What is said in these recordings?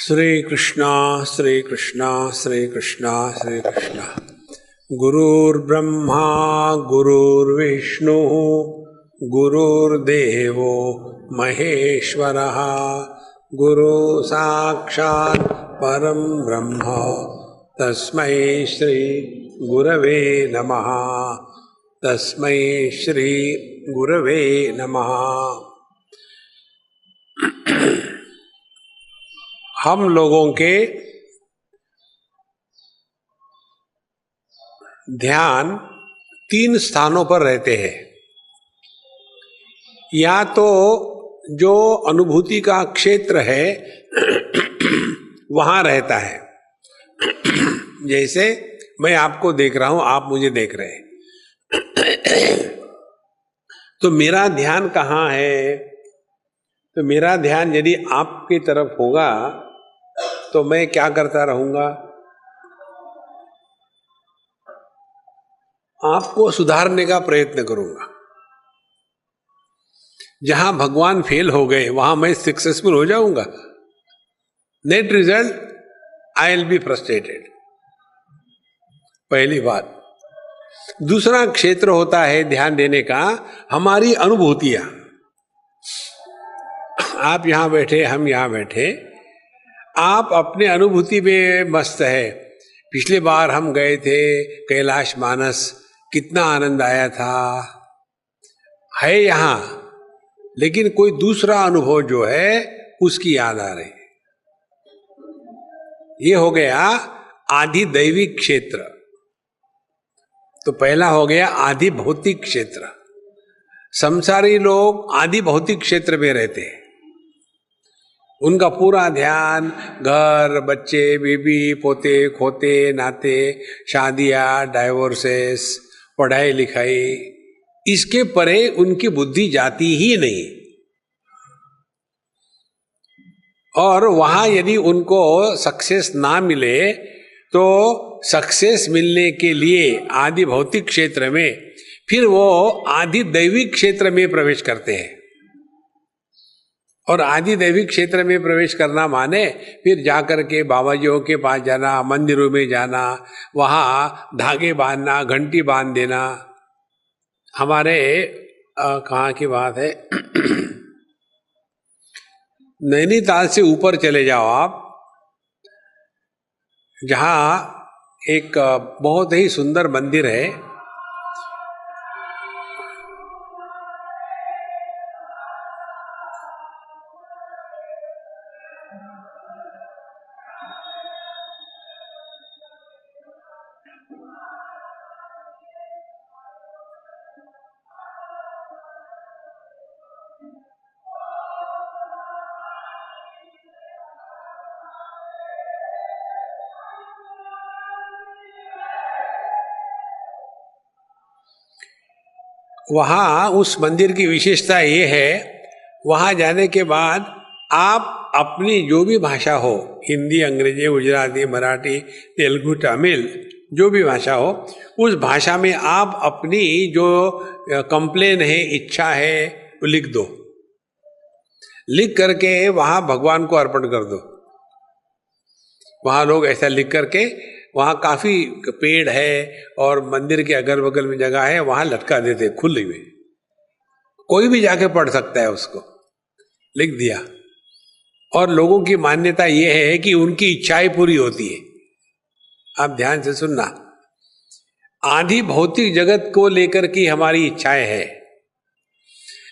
श्री कृष्णा श्री कृष्णा श्री कृष्णा श्री कृष्णा। गुरुर्ब्रह्मा गुरुर्विष्णु गुरुर्देवो महेश्वरः गुरु साक्षात् परं ब्रह्म तस्मै श्री गुरवे नमः। तस्मै श्री गुरवे नमः। हम लोगों के ध्यान तीन स्थानों पर रहते हैं। या तो जो अनुभूति का क्षेत्र है वहां रहता है। जैसे मैं आपको देख रहा हूं, आप मुझे देख रहे हैं, तो मेरा ध्यान कहाँ है? तो मेरा ध्यान यदि आपकी तरफ होगा तो मैं क्या करता रहूंगा? आपको सुधारने का प्रयत्न करूंगा। जहां भगवान फेल हो गए वहां मैं सक्सेसफुल हो जाऊंगा। Net result I will be frustrated. पहली बात। दूसरा क्षेत्र होता है ध्यान देने का हमारी अनुभूतियां। आप यहां बैठे, हम यहां बैठे, आप अपने अनुभूति में मस्त है। पिछले बार हम गए थे कैलाश मानस, कितना आनंद आया था, है यहां, लेकिन कोई दूसरा अनुभव जो है उसकी याद आ रही। ये हो गया आधि दैविक क्षेत्र। तो पहला हो गया आधि भौतिक क्षेत्र। संसारी लोग आधि भौतिक क्षेत्र में रहते हैं। उनका पूरा ध्यान घर, बच्चे, बीबी, पोते, खोते, नाते, शादियां, डाइवोर्सेस, पढ़ाई लिखाई, इसके परे उनकी बुद्धि जाती ही नहीं। और वहां यदि उनको सक्सेस ना मिले तो सक्सेस मिलने के लिए आदि भौतिक क्षेत्र में फिर वो आदि दैविक क्षेत्र में प्रवेश करते हैं। और आदि दैविक क्षेत्र में प्रवेश करना माने फिर जाकर के बाबाजियों के पास जाना, मंदिरों में जाना, वहां धागे बांधना, घंटी बांध देना। हमारे कहाँ की बात है नैनीताल से ऊपर चले जाओ आप, जहां एक बहुत ही सुंदर मंदिर है। वहाँ उस मंदिर की विशेषता ये है, वहाँ जाने के बाद आप अपनी जो भी भाषा हो, हिंदी, अंग्रेजी, गुजराती, मराठी, तेलुगु, तमिल, जो भी भाषा हो, उस भाषा में आप अपनी जो कंप्लेन है, इच्छा है, वो लिख दो। लिख करके वहाँ भगवान को अर्पण कर दो। वहाँ लोग ऐसा लिख करके, वहाँ काफी पेड़ है और मंदिर के अगल बगल में जगह है, वहाँ लटका देते खुले में। कोई भी जाके पढ़ सकता है उसको। लिख दिया। और लोगों की मान्यता यह है कि उनकी इच्छाएं पूरी होती है। आप ध्यान से सुनना, आधि भौतिक जगत को लेकर की हमारी इच्छाएं हैं,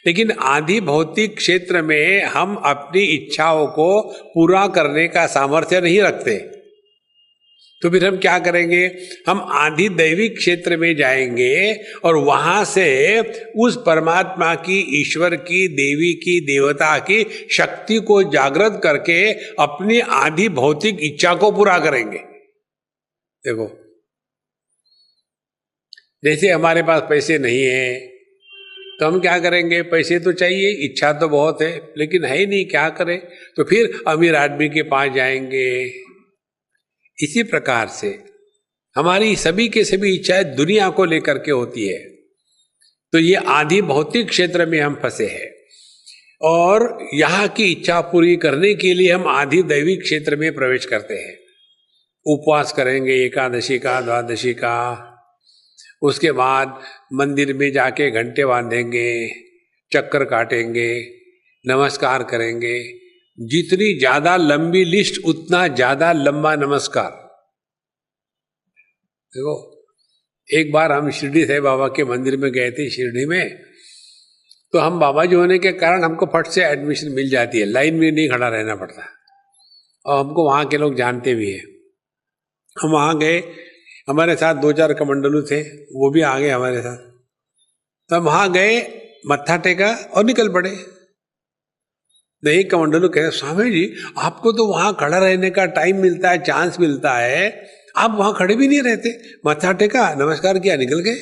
लेकिन आधि भौतिक क्षेत्र में हम अपनी इच्छाओं को पूरा करने का सामर्थ्य नहीं रखते। तो फिर हम क्या करेंगे? हम आधि दैविक क्षेत्र में जाएंगे और वहां से उस परमात्मा की, ईश्वर की, देवी की, देवता की शक्ति को जागृत करके अपनी आधि भौतिक इच्छा को पूरा करेंगे। देखो, जैसे हमारे पास पैसे नहीं है तो हम क्या करेंगे? पैसे तो चाहिए, इच्छा तो बहुत है, लेकिन है ही नहीं, क्या करें? तो फिर अमीर आदमी के पास जाएंगे। इसी प्रकार से हमारी सभी के सभी इच्छाएं दुनिया को लेकर के होती है। तो ये आधि भौतिक क्षेत्र में हम फंसे हैं। और यहाँ की इच्छा पूरी करने के लिए हम आदि दैविक क्षेत्र में प्रवेश करते हैं। उपवास करेंगे एकादशी का, द्वादशी का, उसके बाद मंदिर में जाके घंटे बांधेंगे, चक्कर काटेंगे, नमस्कार करेंगे। जितनी ज्यादा लंबी लिस्ट उतना ज्यादा लंबा नमस्कार। देखो, एक बार हम शिरडी साईं बाबा के मंदिर में गए थे शिरडी में, तो हम बाबा जी होने के कारण हमको फट से एडमिशन मिल जाती है, लाइन में नहीं खड़ा रहना पड़ता, और हमको वहाँ के लोग जानते भी हैं। हम वहाँ गए, हमारे साथ 2-4 कमंडलू थे, वो भी आ गए हमारे साथ। तो हम वहाँ गए, मत्था टेका और निकल पड़े। तो एक कमंडलू कह रहे, स्वामी जी आपको तो वहाँ खड़ा रहने का टाइम मिलता है, चांस मिलता है, आप वहाँ खड़े भी नहीं रहते। मत्था टेका, नमस्कार किया, निकल गए,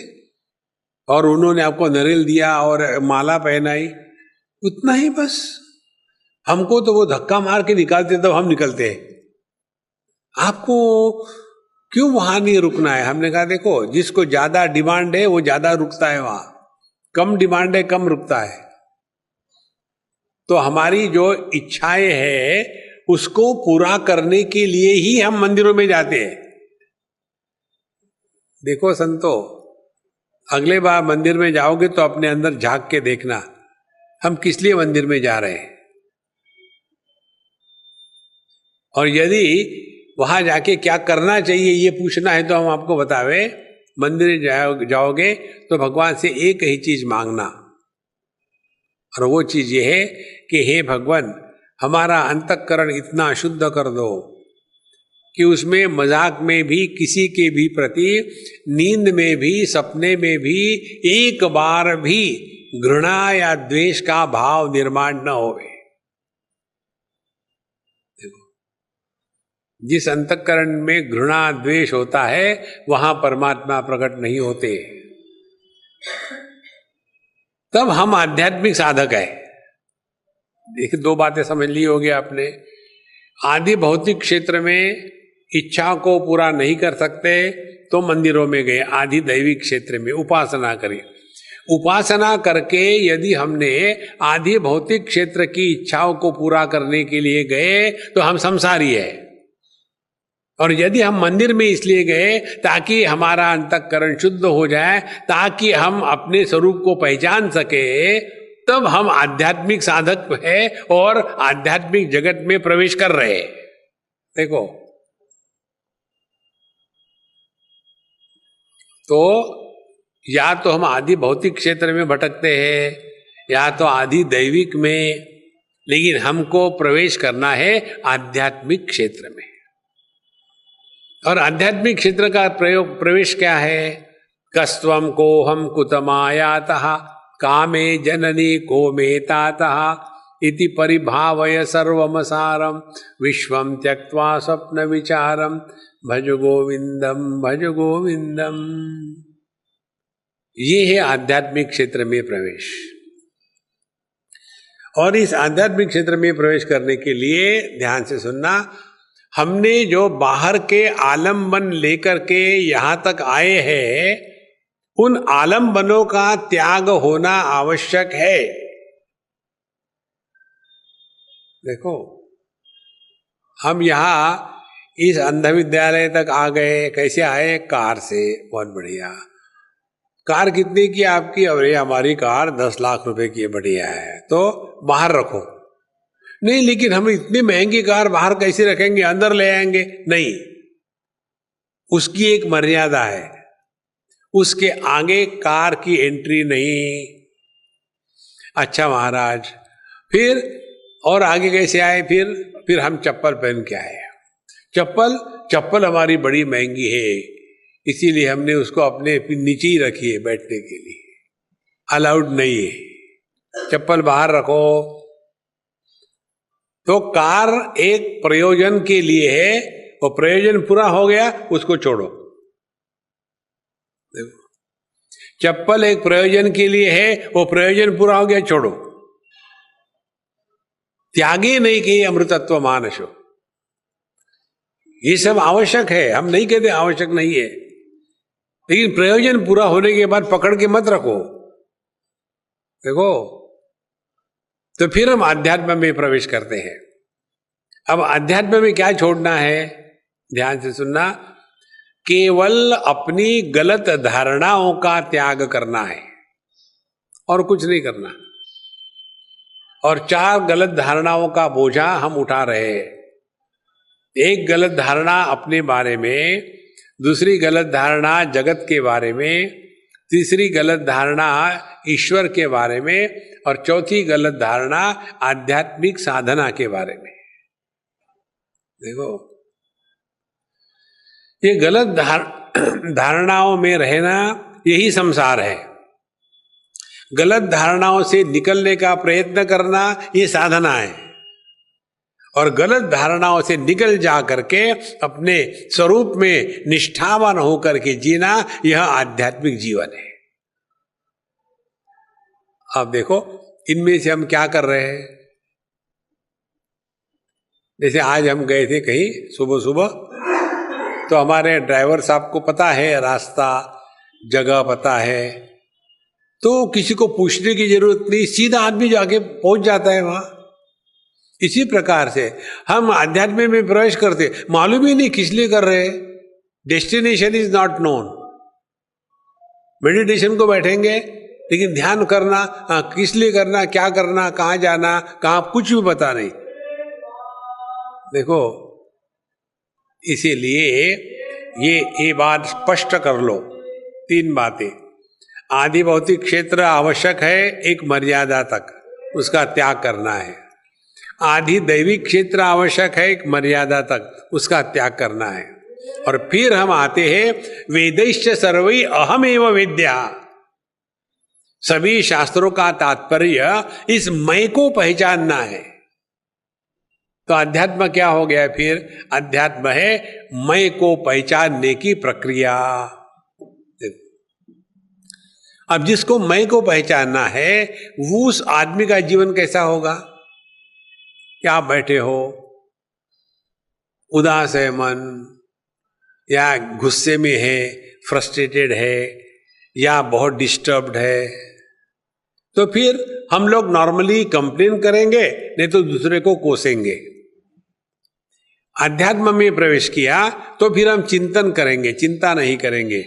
और उन्होंने आपको नरेल दिया और माला पहनाई, उतना ही बस। हमको तो वो धक्का मार के निकालते तब हम निकलते हैं, आपको क्यों वहां नहीं रुकना है? हमने कहा देखो, जिसको ज्यादा डिमांड है वो ज्यादा रुकता है, वहां कम डिमांड है कम रुकता है। तो हमारी जो इच्छाएं है उसको पूरा करने के लिए ही हम मंदिरों में जाते हैं। देखो संतो, अगले बार मंदिर में जाओगे तो अपने अंदर झांक के देखना, हम किस लिए मंदिर में जा रहे हैं। और यदि वहां जाके क्या करना चाहिए ये पूछना है तो हम आपको बतावे। मंदिर जाओगे तो भगवान से एक ही चीज मांगना, और वो चीज ये है कि हे भगवान, हमारा अंतःकरण इतना शुद्ध कर दो कि उसमें मजाक में भी, किसी के भी प्रति, नींद में भी, सपने में भी एक बार भी घृणा या द्वेष का भाव निर्माण न होवे। जिस अंतःकरण में घृणा द्वेष होता है वहां परमात्मा प्रकट नहीं होते। तब हम आध्यात्मिक साधक है। देखिए, 2 बातें समझ ली होगी आपने। आदि भौतिक क्षेत्र में इच्छा को पूरा नहीं कर सकते तो मंदिरों में गए, आदि दैविक क्षेत्र में उपासना करें। उपासना करके यदि हमने आदि भौतिक क्षेत्र की इच्छाओं को पूरा करने के लिए गए तो हम संसारी है। और यदि हम मंदिर में इसलिए गए ताकि हमारा अंतःकरण शुद्ध हो जाए, ताकि हम अपने स्वरूप को पहचान सके, तब हम आध्यात्मिक साधक है और आध्यात्मिक जगत में प्रवेश कर रहे। देखो, तो या तो हम आदि भौतिक क्षेत्र में भटकते हैं या तो आदि दैविक में, लेकिन हमको प्रवेश करना है आध्यात्मिक क्षेत्र में। और आध्यात्मिक क्षेत्र का प्रवेश क्या है? कस्त्वं कोहम कुतमायातः कामे जननी को मेतातः इति परिभावय सर्वमसारम विश्वम त्यक्त्वा स्वप्न विचारम भज गोविंदम भज गोविंदम। ये है आध्यात्मिक क्षेत्र में प्रवेश। और इस आध्यात्मिक क्षेत्र में प्रवेश करने के लिए ध्यान से सुनना, हमने जो बाहर के आलम्बन लेकर के यहां तक आए हैं, उन आलम्बनों का त्याग होना आवश्यक है। देखो, हम यहां इस अंध विद्यालय तक आ गए, कैसे आए? कार से। बहुत बढ़िया। कार कितने की आपकी? अरे हमारी कार 10 लाख रुपए की है। बढ़िया है, तो बाहर रखो। नहीं, लेकिन हम इतनी महंगी कार बाहर कैसे रखेंगे, अंदर ले आएंगे? नहीं, उसकी एक मर्यादा है, उसके आगे कार की एंट्री नहीं। अच्छा महाराज, फिर और आगे कैसे आए? फिर हम चप्पल पहन के आए। चप्पल हमारी बड़ी महंगी है, इसीलिए हमने उसको अपने नीचे ही रखी है, बैठने के लिए अलाउड नहीं है। चप्पल बाहर रखो। तो कार एक प्रयोजन के लिए है, और प्रयोजन पूरा हो गया उसको छोड़ो। देखो, चप्पल एक प्रयोजन के लिए है, वो प्रयोजन पूरा हो गया, छोड़ो। त्यागे नहीं कि अमृतत्व मानसो। ये सब आवश्यक है, हम नहीं कहते आवश्यक नहीं है, लेकिन प्रयोजन पूरा होने के बाद पकड़ के मत रखो। देखो, तो फिर हम अध्यात्म में प्रवेश करते हैं। अब अध्यात्म में क्या छोड़ना है, ध्यान से सुनना, केवल अपनी गलत धारणाओं का त्याग करना है और कुछ नहीं करना। और 4 गलत धारणाओं का बोझा हम उठा रहे हैं। एक गलत धारणा अपने बारे में, दूसरी गलत धारणा जगत के बारे में, तीसरी गलत धारणा ईश्वर के बारे में, और चौथी गलत धारणा आध्यात्मिक साधना के बारे में। देखो, ये गलत धारणाओं में रहना यही संसार है। गलत धारणाओं से निकलने का प्रयत्न करना ये साधना है, और गलत धारणाओं से निकल जा करके अपने स्वरूप में निष्ठावान होकर के जीना, यह आध्यात्मिक जीवन है। अब देखो, इनमें से हम क्या कर रहे हैं। जैसे आज हम गए थे कहीं सुबह सुबह, तो हमारे ड्राइवर साहब को पता है रास्ता, जगह पता है, तो किसी को पूछने की जरूरत नहीं, सीधा आदमी जाके पहुंच जाता है वहां। इसी प्रकार से हम आध्यात्म में प्रवेश करते, मालूम ही नहीं किस लिए कर रहे हैं, destination is not known. Meditation को बैठेंगे, लेकिन ध्यान करना किस लिए करना, क्या करना, कहाँ जाना, कहाँ, कुछ भी पता नहीं। देखो, इसीलिए ये बात स्पष्ट कर लो, 3 बातें। आदि भौतिक क्षेत्र आवश्यक है एक मर्यादा तक, उसका त्याग करना है। आदि दैविक क्षेत्र आवश्यक है एक मर्यादा तक, उसका त्याग करना है। और फिर हम आते हैं वेदैश्च सर्वै अहमेव वेद्या। सभी शास्त्रों का तात्पर्य इस मैं को पहचानना है। तो अध्यात्म क्या हो गया फिर? अध्यात्म है मैं को पहचानने की प्रक्रिया। अब जिसको मैं को पहचानना है, वो उस आदमी का जीवन कैसा होगा? क्या आप बैठे हो, उदास है मन, या गुस्से में है, फ्रस्ट्रेटेड है, या बहुत डिस्टर्ब्ड है, तो फिर हम लोग नॉर्मली कंप्लेन करेंगे, नहीं तो दूसरे को कोसेंगे। अध्यात्म में प्रवेश किया तो फिर हम चिंतन करेंगे, चिंता नहीं करेंगे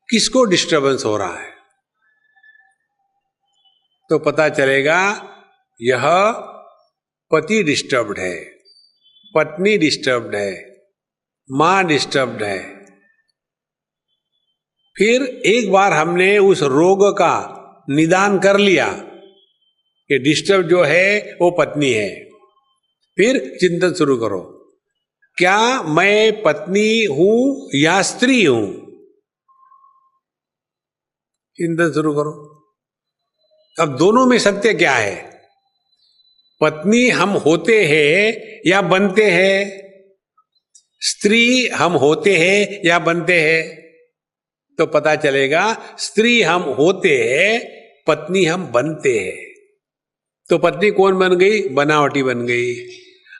किसको डिस्टर्बेंस हो रहा है। तो पता चलेगा यह पति डिस्टर्ब्ड है, पत्नी डिस्टर्ब्ड है, मां डिस्टर्ब्ड है। फिर एक बार हमने उस रोग का निदान कर लिया कि डिस्टर्ब जो है वो पत्नी है, फिर चिंतन शुरू करो, क्या मैं पत्नी हूं या स्त्री हूं? चिंतन शुरू करो। अब दोनों में सत्य क्या है? पत्नी हम होते हैं या बनते हैं? स्त्री हम होते हैं या बनते हैं? तो पता चलेगा स्त्री हम होते हैं, पत्नी हम बनते हैं। तो पत्नी कौन बन गई? बनावटी बन गई।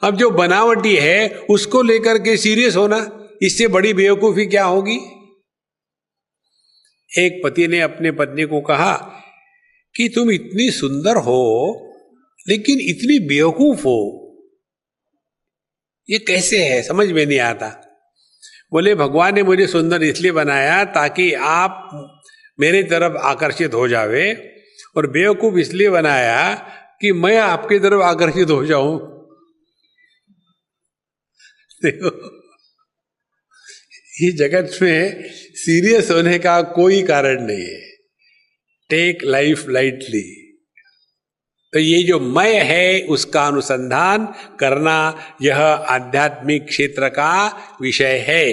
अब जो बनावटी है उसको लेकर के सीरियस होना, इससे बड़ी बेवकूफी क्या होगी? एक पति ने अपने पत्नी को कहा कि तुम इतनी सुंदर हो लेकिन इतनी बेवकूफ हो, ये कैसे है, समझ में नहीं आता। बोले भगवान ने मुझे सुंदर इसलिए बनाया ताकि आप मेरी तरफ आकर्षित हो जावे, और बेवकूफ इसलिए बनाया कि मैं आपकी तरफ आकर्षित हो जाऊं। देखो, इस जगत में सीरियस होने का कोई कारण नहीं है। Take life lightly. तो ये जो मैं है उसका अनुसंधान करना, यह आध्यात्मिक क्षेत्र का विषय है।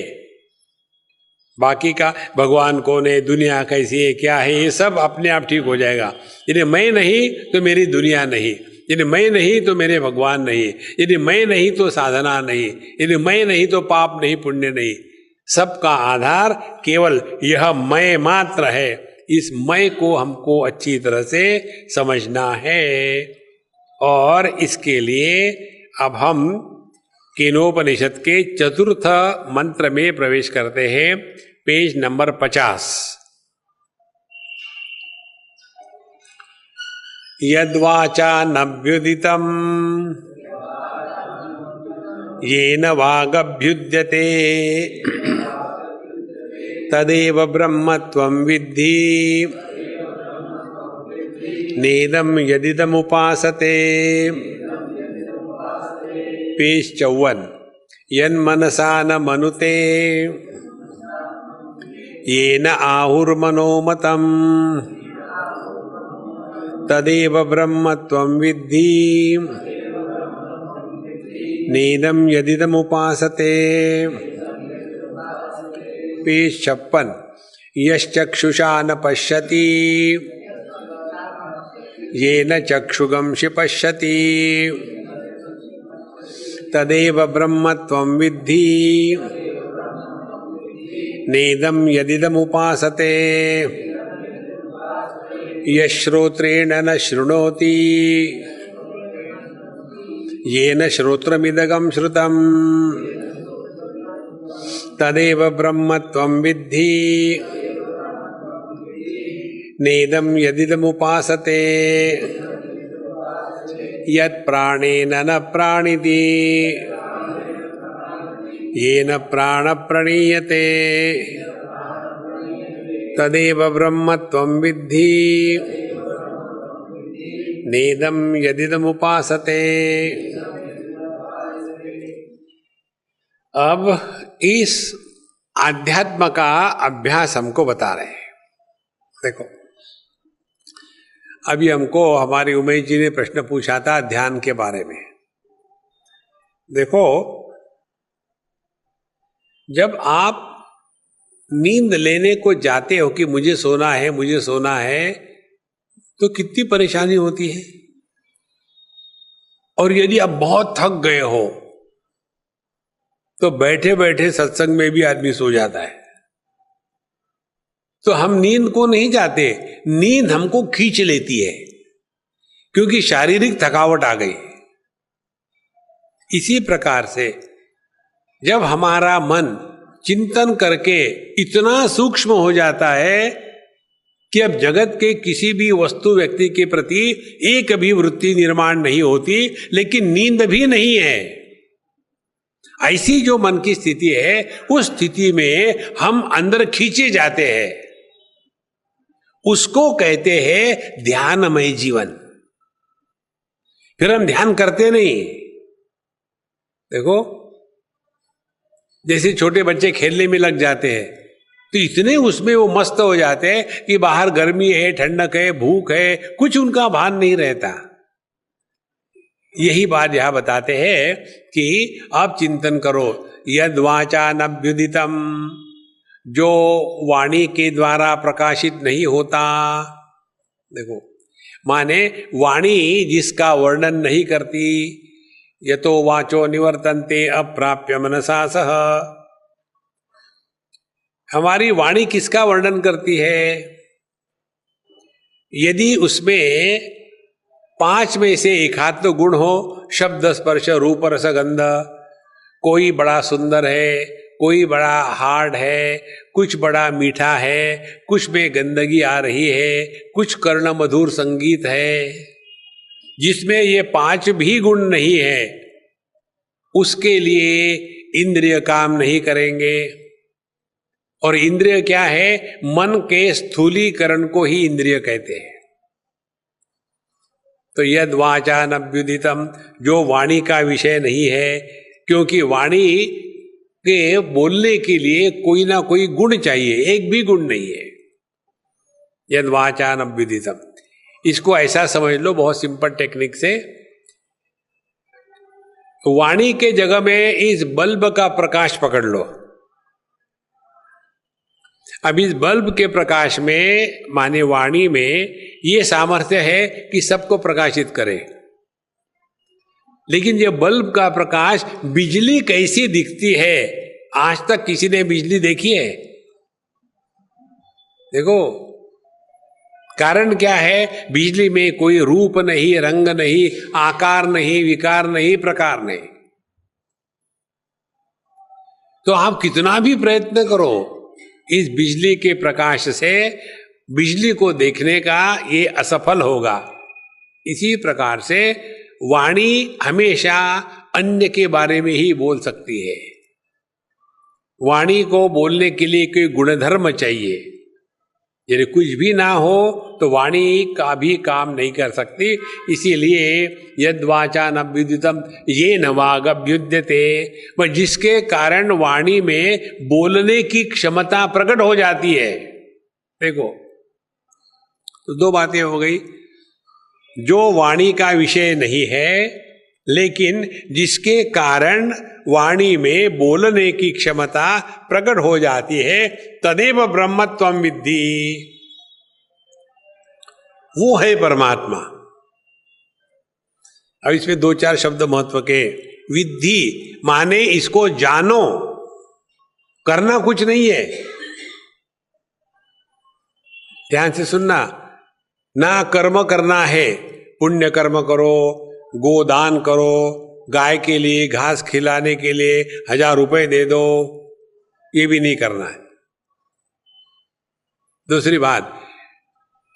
बाकी का भगवान कौन है, दुनिया कैसी है, क्या है, ये सब अपने आप ठीक हो जाएगा। यदि मैं नहीं तो मेरी दुनिया नहीं, यदि मैं नहीं तो मेरे भगवान नहीं, यदि मैं नहीं तो साधना नहीं, यदि मैं नहीं तो पाप नहीं, पुण्य नहीं। सबका आधार केवल यह मैं मात्र है। इस मैं को हमको अच्छी तरह से समझना है, और इसके लिए अब हम केनोपनिषद के 4th मंत्र में प्रवेश करते हैं, पेज नंबर 50। यद्वाचा नभ्युदितं येन वागभ्युद्यते तदेव ब्रह्मत्वं विद्धि नेदं यदिदमुपासते। पेज 54। यन्मनसा न मनुते येन आहुर्मनोमतं तदेव ब्रह्मत्वं विद्धि नेदं यदिदमुपासते। पेज 56। यश्चक्षुषा न पश्यति येन चक्षुगंषि पश्यति तदेव ब्रह्मत्वं विद्धि नेदं यदिदमुपासते। यश्रोत्रेण न शृणोति येन श्रोत्रमिदगं श्रुतं तदेव ब्रह्मत्वं विद्धि नेदं यदिदमुपासते। यत्प्राणेन न प्राणिति येन प्राण प्रणीयते तदेव ब्रह्मत्वं विद्धि नेदं यदिदमुपासते। अब इस आध्यात्म का अभ्यास हमको बता रहे हैं। देखो, अभी हमको हमारे उमेश जी ने प्रश्न पूछा था ध्यान के बारे में। देखो, जब आप नींद लेने को जाते हो कि मुझे सोना है, मुझे सोना है, तो कितनी परेशानी होती है। और यदि आप बहुत थक गए हो तो बैठे बैठे सत्संग में भी आदमी सो जाता है। तो हम नींद को नहीं जाते, नींद हमको खींच लेती है क्योंकि शारीरिक थकावट आ गई। इसी प्रकार से जब हमारा मन चिंतन करके इतना सूक्ष्म हो जाता है कि अब जगत के किसी भी वस्तु व्यक्ति के प्रति एक भी वृत्ति निर्माण नहीं होती, लेकिन नींद भी नहीं है, ऐसी जो मन की स्थिति है, उस स्थिति में हम अंदर खींचे जाते हैं। उसको कहते हैं ध्यानमय जीवन। फिर हम ध्यान करते नहीं। देखो, जैसे छोटे बच्चे खेलने में लग जाते हैं तो इतने उसमें वो मस्त हो जाते हैं कि बाहर गर्मी है, ठंडक है, भूख है, कुछ उनका भान नहीं रहता। यही बात यहां बताते हैं कि आप चिंतन करो। यद वाचा नभ्युदितम, जो वाणी के द्वारा प्रकाशित नहीं होता। देखो, माने वाणी जिसका वर्णन नहीं करती। यतो वाचो निवर्तन्ते अप्राप्य मनसा सह। हमारी वाणी किसका वर्णन करती है? यदि उसमें 5 में से एक हाथ तो गुण हो, शब्द स्पर्श रूप रस गंध, कोई बड़ा सुंदर है, कोई बड़ा हार्ड है, कुछ बड़ा मीठा है, कुछ में गंदगी आ रही है, कुछ कर्ण मधुर संगीत है, जिसमें ये 5 भी गुण नहीं है, उसके लिए इंद्रिय काम नहीं करेंगे। और इंद्रिय क्या है? मन के स्थूलीकरण को ही इंद्रिय कहते हैं। तो यद वाचा नभ्युदितम, जो वाणी का विषय नहीं है, क्योंकि वाणी के बोलने के लिए कोई ना कोई गुण चाहिए, एक भी गुण नहीं है। यद वाचा नभ्युदितम, इसको ऐसा समझ लो बहुत सिंपल टेक्निक से। वाणी के जगह में इस बल्ब का प्रकाश पकड़ लो। अब इस बल्ब के प्रकाश में, माने वाणी में, ये सामर्थ्य है कि सबको प्रकाशित करे। लेकिन ये बल्ब का प्रकाश, बिजली कैसी दिखती है, आज तक किसी ने बिजली देखी है? देखो, कारण क्या है? बिजली में कोई रूप नहीं, रंग नहीं, आकार नहीं, विकार नहीं, प्रकार नहीं। तो आप कितना भी प्रयत्न करो, इस बिजली के प्रकाश से बिजली को देखने का ये असफल होगा। इसी प्रकार से वाणी हमेशा अन्य के बारे में ही बोल सकती है। वाणी को बोलने के लिए कोई गुणधर्म चाहिए। यदि कुछ भी ना हो तो वाणी का भी काम नहीं कर सकती। इसीलिए यद वाचा न विद्युतम ये न वागभ्युद्यते, पर जिसके कारण वाणी में बोलने की क्षमता प्रकट हो जाती है। देखो, तो दो बातें हो गई। जो वाणी का विषय नहीं है लेकिन जिसके कारण वाणी में बोलने की क्षमता प्रकट हो जाती है, तदेव ब्रह्मत्वं विद्धि, वो है परमात्मा। अब इसमें दो चार शब्द महत्व के। विद्धि माने इसको जानो, करना कुछ नहीं है। ध्यान से सुनना, ना कर्म करना है। पुण्य कर्म करो, गोदान करो, गाय के लिए घास खिलाने के लिए 1000 रुपए दे दो, ये भी नहीं करना है। दूसरी बात,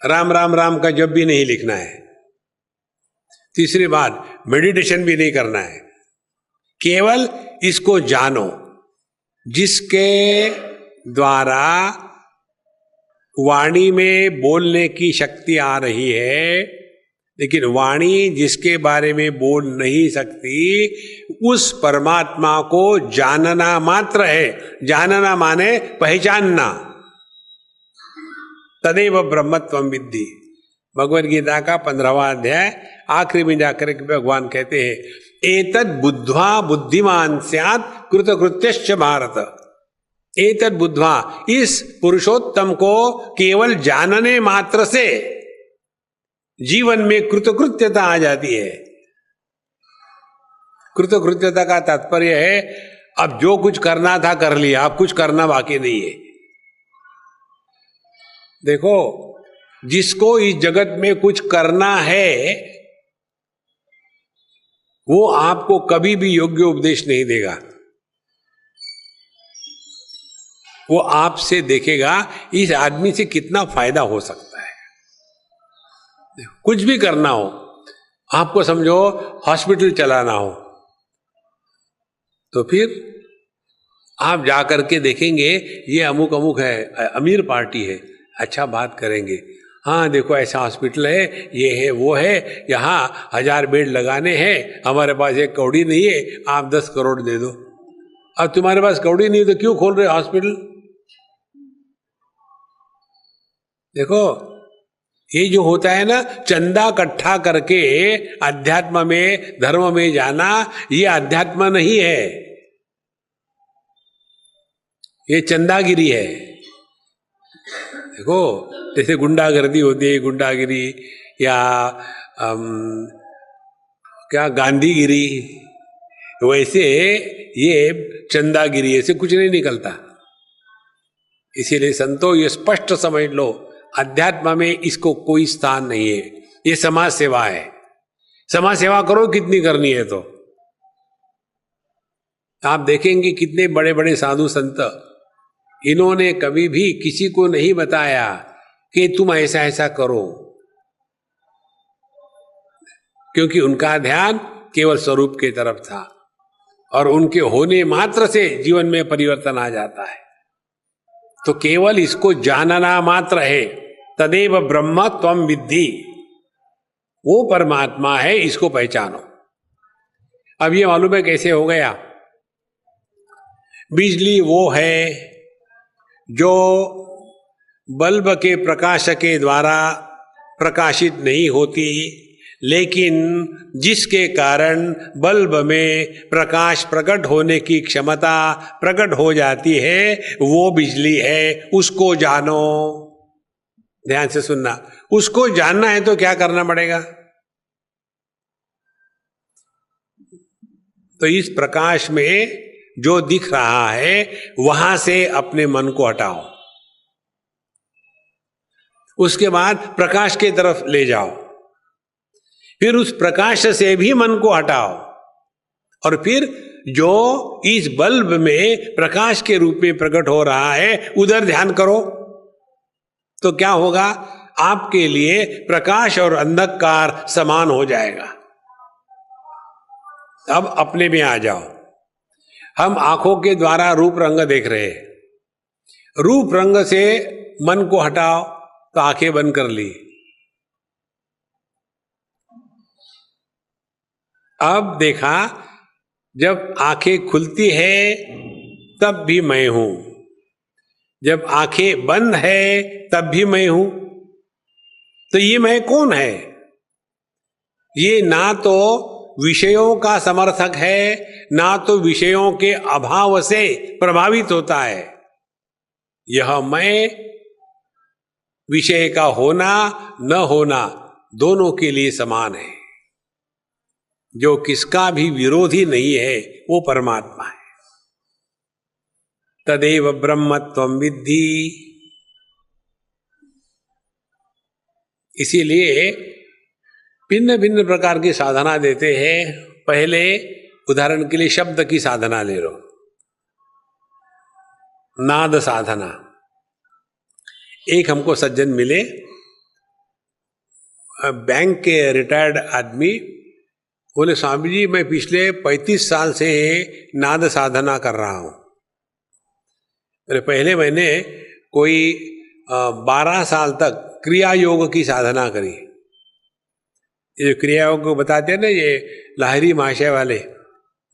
राम राम राम का जप भी नहीं लिखना है। तीसरी बात, मेडिटेशन भी नहीं करना है। केवल इसको जानो, जिसके द्वारा वाणी में बोलने की शक्ति आ रही है, लेकिन वाणी जिसके बारे में बोल नहीं सकती, उस परमात्मा को जानना मात्र है। जानना माने पहचानना। तदेव ब्रह्मत्वं विद्धि। भगवद गीता का 15वां अध्याय आखिरी में जाकर के भगवान कहते हैं, एतद् बुद्ध्वा बुद्धिमान स्यात् कृतकृत्यश्च भारत। एतद् बुद्ध्वा, इस पुरुषोत्तम को केवल जानने मात्र से जीवन में कृतकृत्यता आ जाती है। कृतकृत्यता का तात्पर्य है अब जो कुछ करना था कर लिया, अब कुछ करना बाकी नहीं है। देखो, जिसको इस जगत में कुछ करना है वो आपको कभी भी योग्य उपदेश नहीं देगा। वो आपसे देखेगा इस आदमी से कितना फायदा हो सकता है। कुछ भी करना हो, आपको समझो हॉस्पिटल चलाना हो, तो फिर आप जाकर के देखेंगे ये अमुक अमुक है, अमीर पार्टी है, अच्छा बात करेंगे। हाँ देखो ऐसा हॉस्पिटल है, ये है वो है, यहाँ 1000 बेड लगाने हैं, हमारे पास 1 कौड़ी नहीं है, आप 10 करोड़ दे दो। अब तुम्हारे पास कौड़ी नहीं तो क्यों खोल रहे हॉस्पिटल? देखो, ये जो होता है ना, चंदा इकट्ठा करके अध्यात्म में, धर्म में जाना, ये अध्यात्म नहीं है, ये चंदागिरी है। देखो, जैसे गुंडागर्दी होती है, गुंडागिरी या क्या गांधीगिरी, वैसे ये चंदागिरी, ऐसे कुछ नहीं निकलता। इसीलिए संतो ये स्पष्ट समझ लो, अध्यात्म में इसको कोई स्थान नहीं है। ये समाज सेवा है। समाज सेवा करो कितनी करनी है। तो आप देखेंगे कितने बड़े बड़े साधु संत, इन्होंने कभी भी किसी को नहीं बताया कि तुम ऐसा ऐसा करो, क्योंकि उनका ध्यान केवल स्वरूप की तरफ था और उनके होने मात्र से जीवन में परिवर्तन आ जाता है। तो केवल इसको जानना मात्र है। तदेव ब्रह्म त्वं विद्धि, वो परमात्मा है, इसको पहचानो। अब ये मालूम है कैसे हो गया? बिजली वो है जो बल्ब के प्रकाश के द्वारा प्रकाशित नहीं होती, लेकिन जिसके कारण बल्ब में प्रकाश प्रकट होने की क्षमता प्रकट हो जाती है, वो बिजली है। उसको जानो। ध्यान से सुनना, उसको जानना है तो क्या करना पड़ेगा? तो इस प्रकाश में जो दिख रहा है वहां से अपने मन को हटाओ, उसके बाद प्रकाश की तरफ ले जाओ, फिर उस प्रकाश से भी मन को हटाओ, और फिर जो इस बल्ब में प्रकाश के रूप में प्रकट हो रहा है उधर ध्यान करो। तो क्या होगा? आपके लिए प्रकाश और अंधकार समान हो जाएगा। अब अपने में आ जाओ। हम आंखों के द्वारा रूप रंग देख रहे हैं, रूप रंग से मन को हटाओ तो आंखें बंद कर ली। अब देखा, जब आंखें खुलती है तब भी मैं हूं, जब आंखें बंद है तब भी मैं हूं। तो ये मैं कौन है? ये ना तो विषयों का समर्थक है, ना तो विषयों के अभाव से प्रभावित होता है। यह मैं विषय का होना न होना दोनों के लिए समान है। जो किसका भी विरोधी नहीं है वो परमात्मा है। तदेव ब्रह्मत्वं विद्धि। इसीलिए भिन्न भिन्न प्रकार की साधना देते हैं। पहले उदाहरण के लिए शब्द की साधना ले लो, नाद साधना। एक हमको सज्जन मिले, बैंक के रिटायर्ड आदमी, बोले स्वामी जी मैं पिछले 35 साल से नाद साधना कर रहा हूं। पहले मैंने कोई 12 साल तक क्रिया योग की साधना करी। ये क्रिया योग को बताते हैं ना, ये लाहिरी महाशय वाले,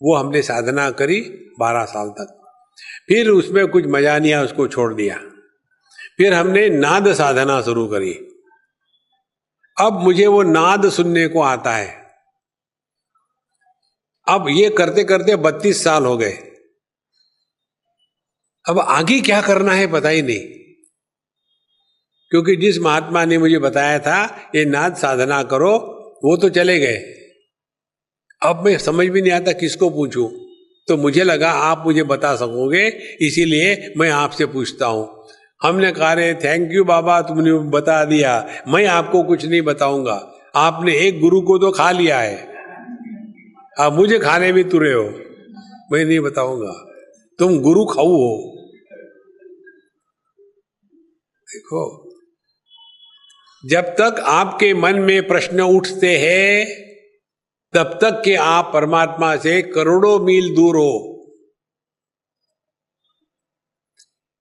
वो हमने साधना करी 12 साल तक। फिर उसमें कुछ मजा नहीं आया, उसको छोड़ दिया। फिर हमने नाद साधना शुरू करी। अब मुझे वो नाद सुनने को आता है। अब ये करते करते 32 साल हो गए। अब आगे क्या करना है पता ही नहीं, क्योंकि जिस महात्मा ने मुझे बताया था ये नाद साधना करो, वो तो चले गए। अब मैं समझ भी नहीं आता किसको पूछूं। तो मुझे लगा आप मुझे बता सकोगे, इसीलिए मैं आपसे पूछता हूं। हमने कहा रे थैंक यू बाबा, तुमने बता दिया, मैं आपको कुछ नहीं बताऊंगा। आपने एक गुरु को तो खा लिया है, आप मुझे खाने भी तुरे हो। मैं नहीं बताऊंगा, तुम गुरु खाऊ हो। देखो, जब तक आपके मन में प्रश्न उठते हैं तब तक कि आप परमात्मा से करोड़ों मील दूर हो।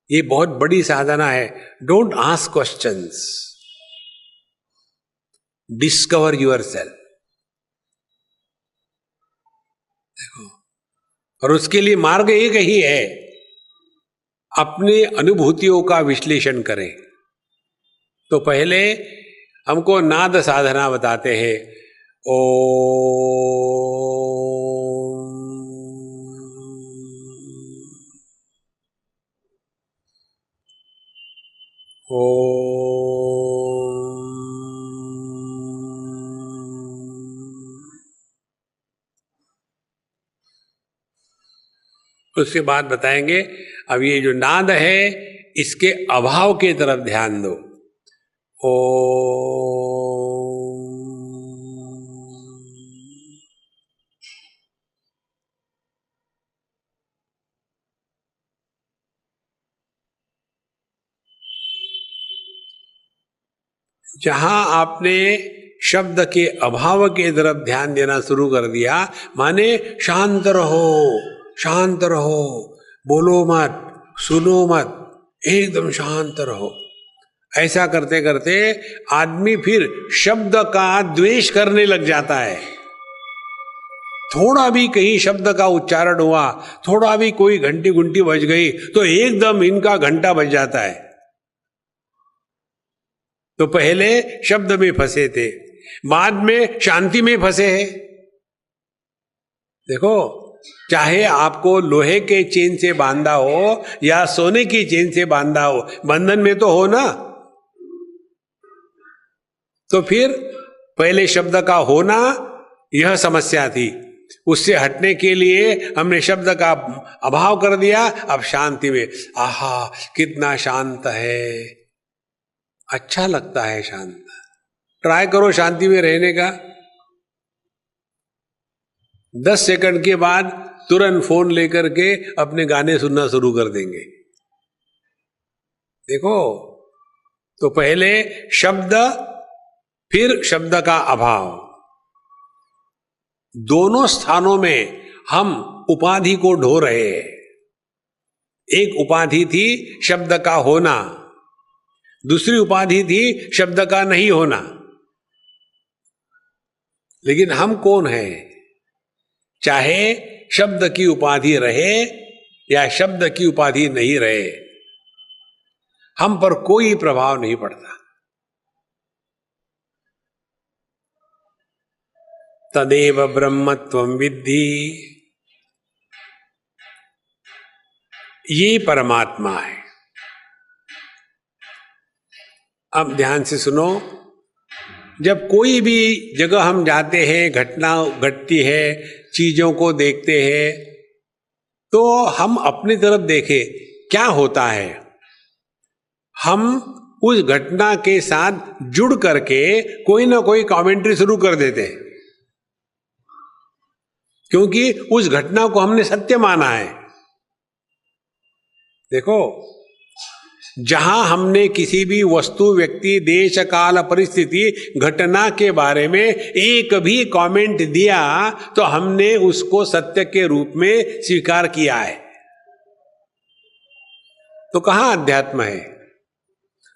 ये बहुत बड़ी साधना है। Don't ask questions, discover yourself. देखो, और उसके लिए मार्ग एक ही है, अपनी अनुभूतियों का विश्लेषण करें। तो पहले हमको नाद साधना बताते हैं। उसके बाद बताएंगे अब ये जो नाद है इसके अभाव की तरफ ध्यान दो। जहां आपने शब्द के अभाव के तरफ ध्यान देना शुरू कर दिया, माने शांत रहो, शांत रहो, बोलो मत, सुनो मत, एकदम शांत रहो। ऐसा करते करते आदमी फिर शब्द का द्वेष करने लग जाता है। थोड़ा भी कहीं शब्द का उच्चारण हुआ, थोड़ा भी कोई घंटी घंटी बज गई तो एकदम इनका घंटा बज जाता है। तो पहले शब्द में फंसे थे, बाद में शांति में फंसे हैं। देखो, चाहे आपको लोहे के चेन से बांधा हो या सोने की चेन से बांधा हो, बंधन में तो हो ना। तो फिर पहले शब्द का होना यह समस्या थी, उससे हटने के लिए हमने शब्द का अभाव कर दिया। अब शांति में, आहा कितना शांत है, अच्छा लगता है शांत। ट्राई करो शांति में रहने का। 10 सेकंड के बाद तुरंत फोन लेकर के अपने गाने सुनना शुरू कर देंगे। देखो, तो पहले शब्द, फिर शब्द का अभाव, दोनों स्थानों में हम उपाधि को ढो रहे हैं। एक उपाधि थी शब्द का होना, दूसरी उपाधि थी शब्द का नहीं होना। लेकिन हम कौन हैं? चाहे शब्द की उपाधि रहे या शब्द की उपाधि नहीं रहे, हम पर कोई प्रभाव नहीं पड़ता। तदेव ब्रह्मत्वं विद्धि, ये परमात्मा है। अब ध्यान से सुनो, जब कोई भी जगह हम जाते हैं, घटना घटती है, चीजों को देखते हैं, तो हम अपनी तरफ देखें क्या होता है। हम उस घटना के साथ जुड़ करके कोई ना कोई कमेंट्री शुरू कर देते हैं, क्योंकि उस घटना को हमने सत्य माना है। देखो, जहां हमने किसी भी वस्तु, व्यक्ति, देश, काल, परिस्थिति, घटना के बारे में एक भी कमेंट दिया तो हमने उसको सत्य के रूप में स्वीकार किया है। तो कहां अध्यात्म है?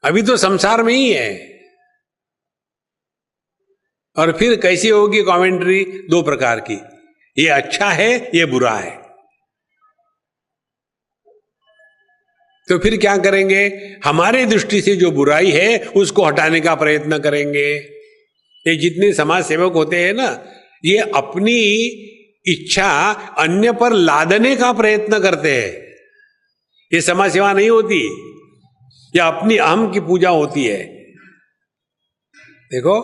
अभी तो संसार में ही है। और फिर कैसी होगी कमेंट्री? दो प्रकार की, ये अच्छा है, ये बुरा है। तो फिर क्या करेंगे? हमारे दृष्टि से जो बुराई है उसको हटाने का प्रयत्न करेंगे। ये जितने समाज सेवक होते हैं ना, ये अपनी इच्छा अन्य पर लादने का प्रयत्न करते हैं। ये समाज सेवा नहीं होती, या अपनी अहम की पूजा होती है। देखो,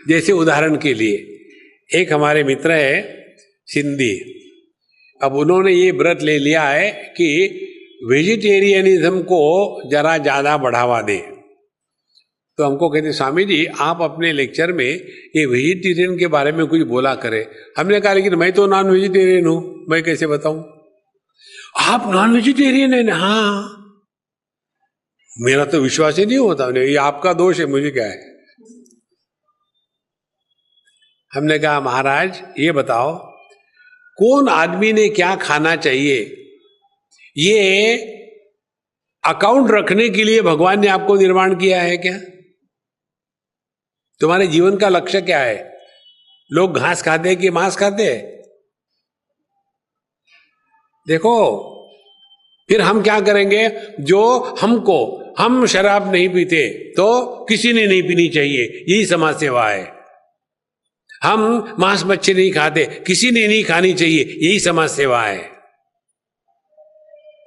जैसे उदाहरण के लिए एक हमारे मित्र है सिंधी, अब उन्होंने ये व्रत ले लिया है कि वेजिटेरियनिज्म को जरा ज्यादा बढ़ावा दे। तो हमको कहते, स्वामी जी आप अपने लेक्चर में ये वेजिटेरियन के बारे में कुछ बोला करें। हमने कहा लेकिन मैं तो नॉन वेजिटेरियन हूं, मैं कैसे बताऊं? आप नॉन वेजिटेरियन है ना? हाँ, मेरा तो विश्वास ही नहीं होता। ये आपका दोष है, मुझे क्या है। हमने कहा महाराज ये बताओ, कौन आदमी ने क्या खाना चाहिए, ये अकाउंट रखने के लिए भगवान ने आपको निर्माण किया है क्या? तुम्हारे जीवन का लक्ष्य क्या है? लोग घास खाते हैं कि मांस खाते हैं? देखो, फिर हम क्या करेंगे? जो हम शराब नहीं पीते तो किसी ने नहीं पीनी चाहिए, यही समाज सेवा है। हम मांस मच्छी नहीं खाते, किसी ने नहीं खानी चाहिए, यही समाज सेवा है।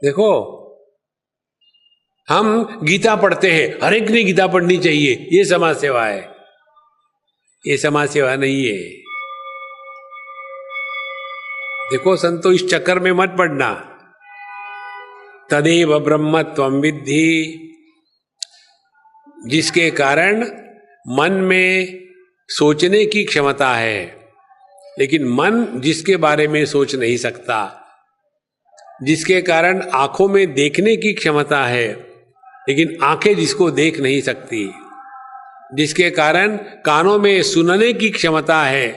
देखो, हम गीता पढ़ते हैं, हर एक ने गीता पढ़नी चाहिए, ये समाज सेवा है। ये समाज सेवा नहीं है। देखो संतो, इस चक्कर में मत पड़ना। तदेव ब्रह्मत्वं विद्धि, जिसके कारण मन में सोचने की क्षमता है, लेकिन मन जिसके बारे में सोच नहीं सकता, जिसके कारण आंखों में देखने की क्षमता है, लेकिन आंखें जिसको देख नहीं सकती, जिसके कारण कानों में सुनने की क्षमता है,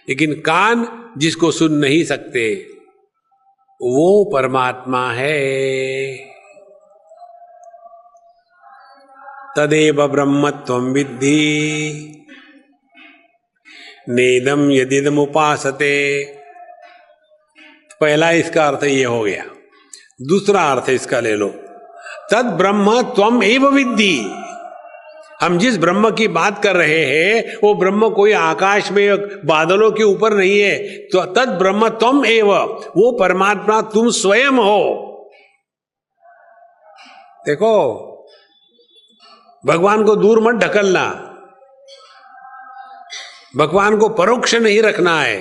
लेकिन कान जिसको सुन नहीं सकते, वो परमात्मा है। तदेव ब्रह्मत्वं विद्धि नेदम यदिदम उपासते। पहला इसका अर्थ ये हो गया। दूसरा अर्थ इसका ले लो, तद ब्रह्म त्वम एव विद्धि। हम जिस ब्रह्म की बात कर रहे हैं वो ब्रह्म कोई आकाश में बादलों के ऊपर नहीं है। तो तद ब्रह्म त्वम एव, वो परमात्मा तुम स्वयं हो। देखो, भगवान को दूर मत ढकलना, भगवान को परोक्ष नहीं रखना है,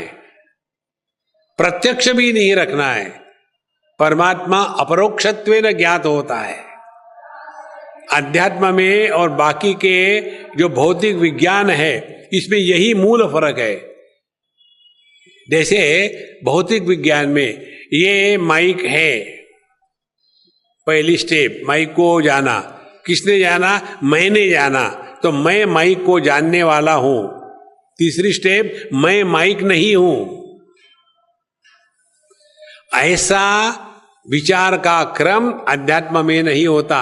प्रत्यक्ष भी नहीं रखना है। परमात्मा अपरोक्षत्वेन ज्ञात होता है। अध्यात्म में और बाकी के जो भौतिक विज्ञान है, इसमें यही मूल फर्क है। जैसे भौतिक विज्ञान में ये माइक है, पहली स्टेप माइक को जाना, किसने जाना? मैंने जाना। तो मैं माइक को जानने वाला हूं। तीसरी स्टेप, मैं माइक नहीं हूं। ऐसा विचार का क्रम अध्यात्म में नहीं होता।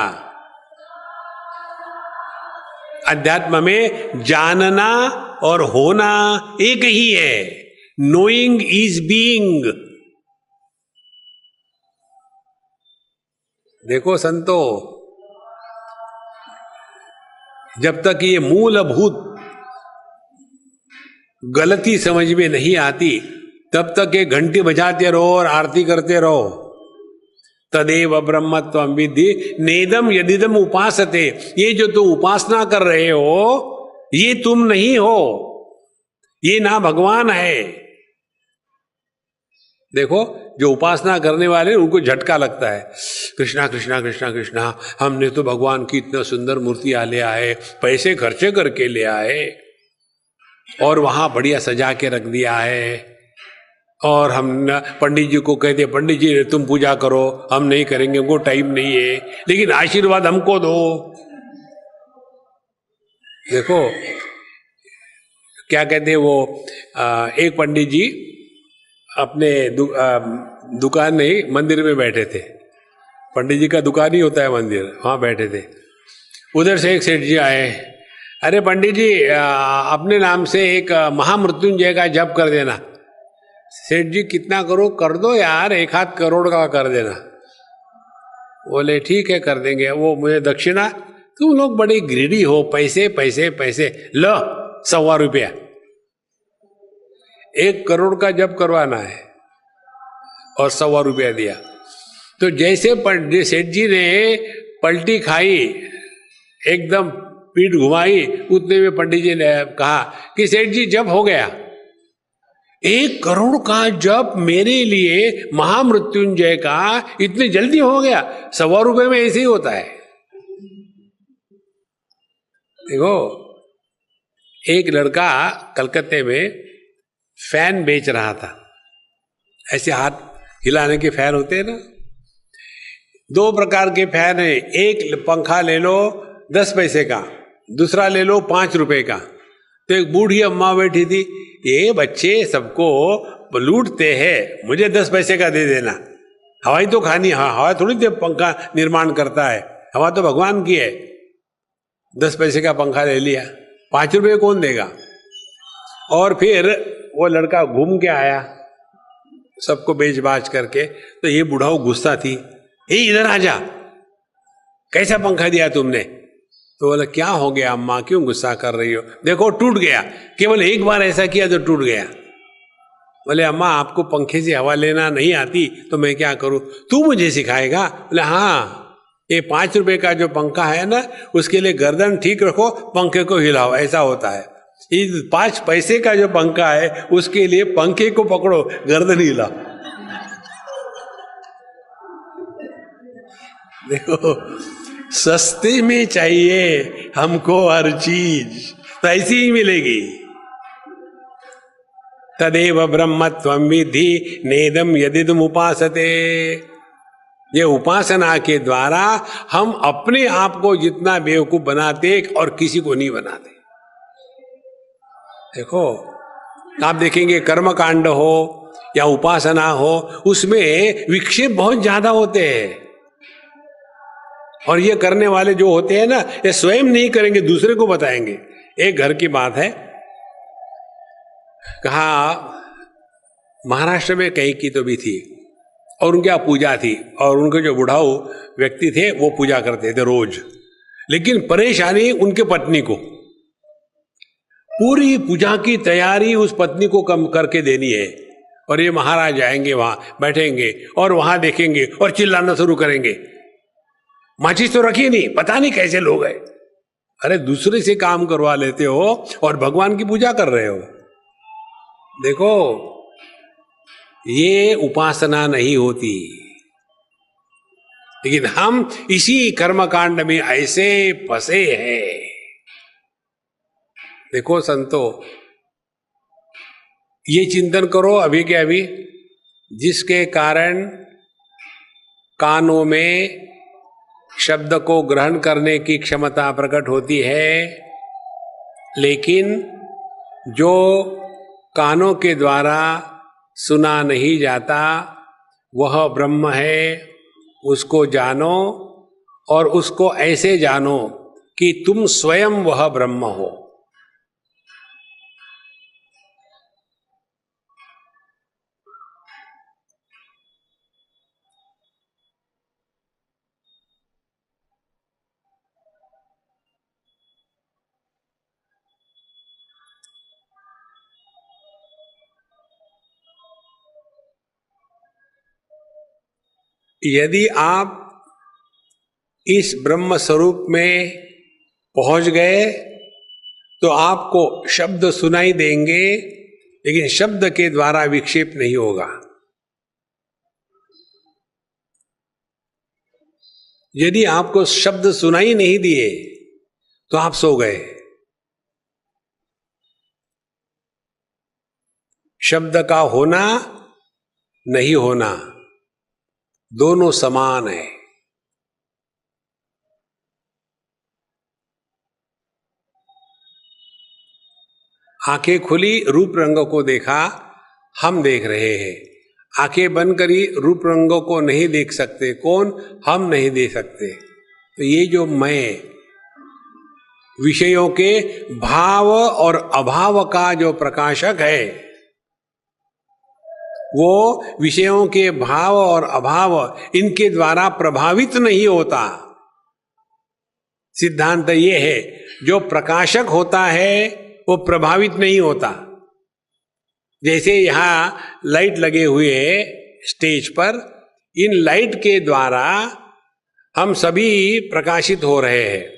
अध्यात्म में जानना और होना एक ही है। Knowing is being. देखो संतो, जब तक ये मूलभूत गलती समझ में नहीं आती, तब तक ये घंटी बजाते रहो और आरती करते रहो। तदेव ब्रह्मत्वम विद्धि नेदम यदिदम उपासते। ये जो तुम उपासना कर रहे हो, ये तुम नहीं हो, ये ना भगवान है। देखो, जो उपासना करने वाले उनको झटका लगता है, कृष्णा कृष्णा कृष्णा कृष्णा, हमने तो भगवान की इतना सुंदर मूर्तियां ले आए, पैसे खर्चे करके ले आए और वहां बढ़िया सजा के रख दिया है। और हम पंडित जी को कहते, पंडित जी तुम पूजा करो, हम नहीं करेंगे, उनको टाइम नहीं है, लेकिन आशीर्वाद हमको दो। देखो क्या कहते वो, एक पंडित जी अपने दुकान नहीं, मंदिर में बैठे थे। पंडित जी का दुकान ही होता है मंदिर, वहां बैठे थे। उधर से एक सेठ जी आए, अरे पंडित जी अपने नाम से एक महामृत्युंजय का जप कर देना। सेठ जी कितना करो? कर दो यार, 1-8 करोड़ का कर देना। बोले ठीक है कर देंगे। वो मुझे दक्षिणा, तुम लोग बड़े ग्रीडी हो, पैसे पैसे पैसे, लो 100 रुपया। 1 करोड़ का जब करवाना है और 100 रुपया दिया। तो जैसे सेठ जी ने पलटी खाई, एकदम पीठ घुमाई, उतने में पंडित जी ने कहा कि सेठ जी जब हो गया। 1 करोड़ का जप मेरे लिए महामृत्युंजय का इतनी जल्दी हो गया? 100 रुपए में ऐसे ही होता है। देखो, एक लड़का कलकत्ते में फैन बेच रहा था। ऐसे हाथ हिलाने के फैन होते हैं ना, 2 प्रकार के फैन है। एक पंखा ले लो 10 पैसे का, दूसरा ले लो 5 रुपए का। तो एक बूढ़ी अम्मा बैठी थी, ये बच्चे सबको लूटते हैं, मुझे 10 पैसे का दे देना। हवाई तो खानी, हाँ हवा थोड़ी देर पंखा निर्माण करता है, हवा तो भगवान की है। 10 पैसे का पंखा ले लिया, 5 रुपये कौन देगा? और फिर वो लड़का घूम के आया सबको बेच बाच करके। तो ये बुढ़ाऊ गुस्सा थी, ए इधर आ जा, कैसा पंखा दिया तुमने? तो बोला क्या हो गया अम्मा, क्यों गुस्सा कर रही हो? देखो टूट गया, केवल एक बार ऐसा किया तो टूट गया। बोले अम्मा आपको पंखे से हवा लेना नहीं आती तो मैं क्या करूं, तू मुझे सिखाएगा? बोले हाँ, ये 5 रुपए का जो पंखा है ना, उसके लिए गर्दन ठीक रखो, पंखे को हिलाओ, ऐसा होता है। ये 5 पैसे का जो पंखा है, उसके लिए पंखे को पकड़ो, गर्दन हिलाओ। देखो, सस्ते में चाहिए हमको हर चीज, तो ऐसी ही मिलेगी। तदेव ब्रह्मत्वम विद्धि नेदम यदिदम उपासते। ये उपासना के द्वारा हम अपने आप को जितना बेवकूफ बनाते और किसी को नहीं बनाते। देखो, आप देखेंगे कर्म कांड हो या उपासना हो, उसमें विक्षेप बहुत ज्यादा होते हैं। और ये करने वाले जो होते हैं ना, ये स्वयं नहीं करेंगे, दूसरे को बताएंगे। एक घर की बात है, कहा महाराष्ट्र में कहीं की तो भी थी, और उनके यहाँ पूजा थी, और उनके जो बुढ़ाऊ व्यक्ति थे वो पूजा करते थे रोज। लेकिन परेशानी उनके पत्नी को, पूरी पूजा की तैयारी उस पत्नी को कम करके देनी है। और ये महाराज आएंगे, वहां बैठेंगे और वहां देखेंगे और चिल्लाना शुरू करेंगे, माचिस तो रखी नहीं, पता नहीं कैसे लोग हैं। अरे दूसरे से काम करवा लेते हो और भगवान की पूजा कर रहे हो। देखो, ये उपासना नहीं होती। लेकिन हम इसी कर्मकांड में ऐसे फंसे हैं। देखो संतो, ये चिंतन करो अभी के अभी, जिसके कारण कानों में शब्द को ग्रहण करने की क्षमता प्रकट होती है, लेकिन जो कानों के द्वारा सुना नहीं जाता वह ब्रह्म है, उसको जानो और उसको ऐसे जानो कि तुम स्वयं वह ब्रह्म हो। यदि आप इस ब्रह्म स्वरूप में पहुंच गए तो आपको शब्द सुनाई देंगे, लेकिन शब्द के द्वारा विक्षेप नहीं होगा। यदि आपको शब्द सुनाई नहीं दिए तो आप सो गए। शब्द का होना नहीं होना दोनों समान है। आंखें खुली, रूप रंगों को देखा, हम देख रहे हैं। आंखें बंद करी, रूप रंगों को नहीं देख सकते। कौन? हम नहीं देख सकते। तो ये जो मैं, विषयों के भाव और अभाव का जो प्रकाशक है, वो विषयों के भाव और अभाव इनके द्वारा प्रभावित नहीं होता। सिद्धांत ये है, जो प्रकाशक होता है वो प्रभावित नहीं होता। जैसे यहां लाइट लगे हुए स्टेज पर, इन लाइट के द्वारा हम सभी प्रकाशित हो रहे हैं।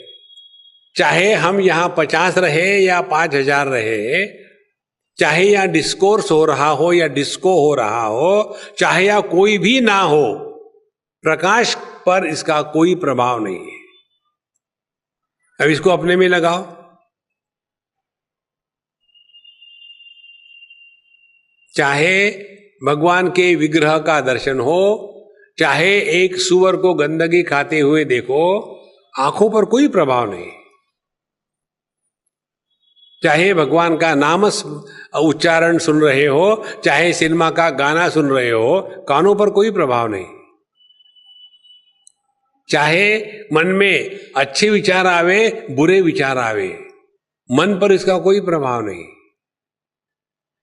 चाहे हम यहां 50 रहे या 5000 रहे, चाहे यहां डिस्कोर्स हो रहा हो या डिस्को हो रहा हो, चाहे या कोई भी ना हो, प्रकाश पर इसका कोई प्रभाव नहीं है। अब इसको अपने में लगाओ। चाहे भगवान के विग्रह का दर्शन हो, चाहे एक सूअर को गंदगी खाते हुए देखो, आंखों पर कोई प्रभाव नहीं। चाहे भगवान का नाम उच्चारण सुन रहे हो, चाहे सिनेमा का गाना सुन रहे हो, कानों पर कोई प्रभाव नहीं। चाहे मन में अच्छे विचार आवे, बुरे विचार आवे, मन पर इसका कोई प्रभाव नहीं।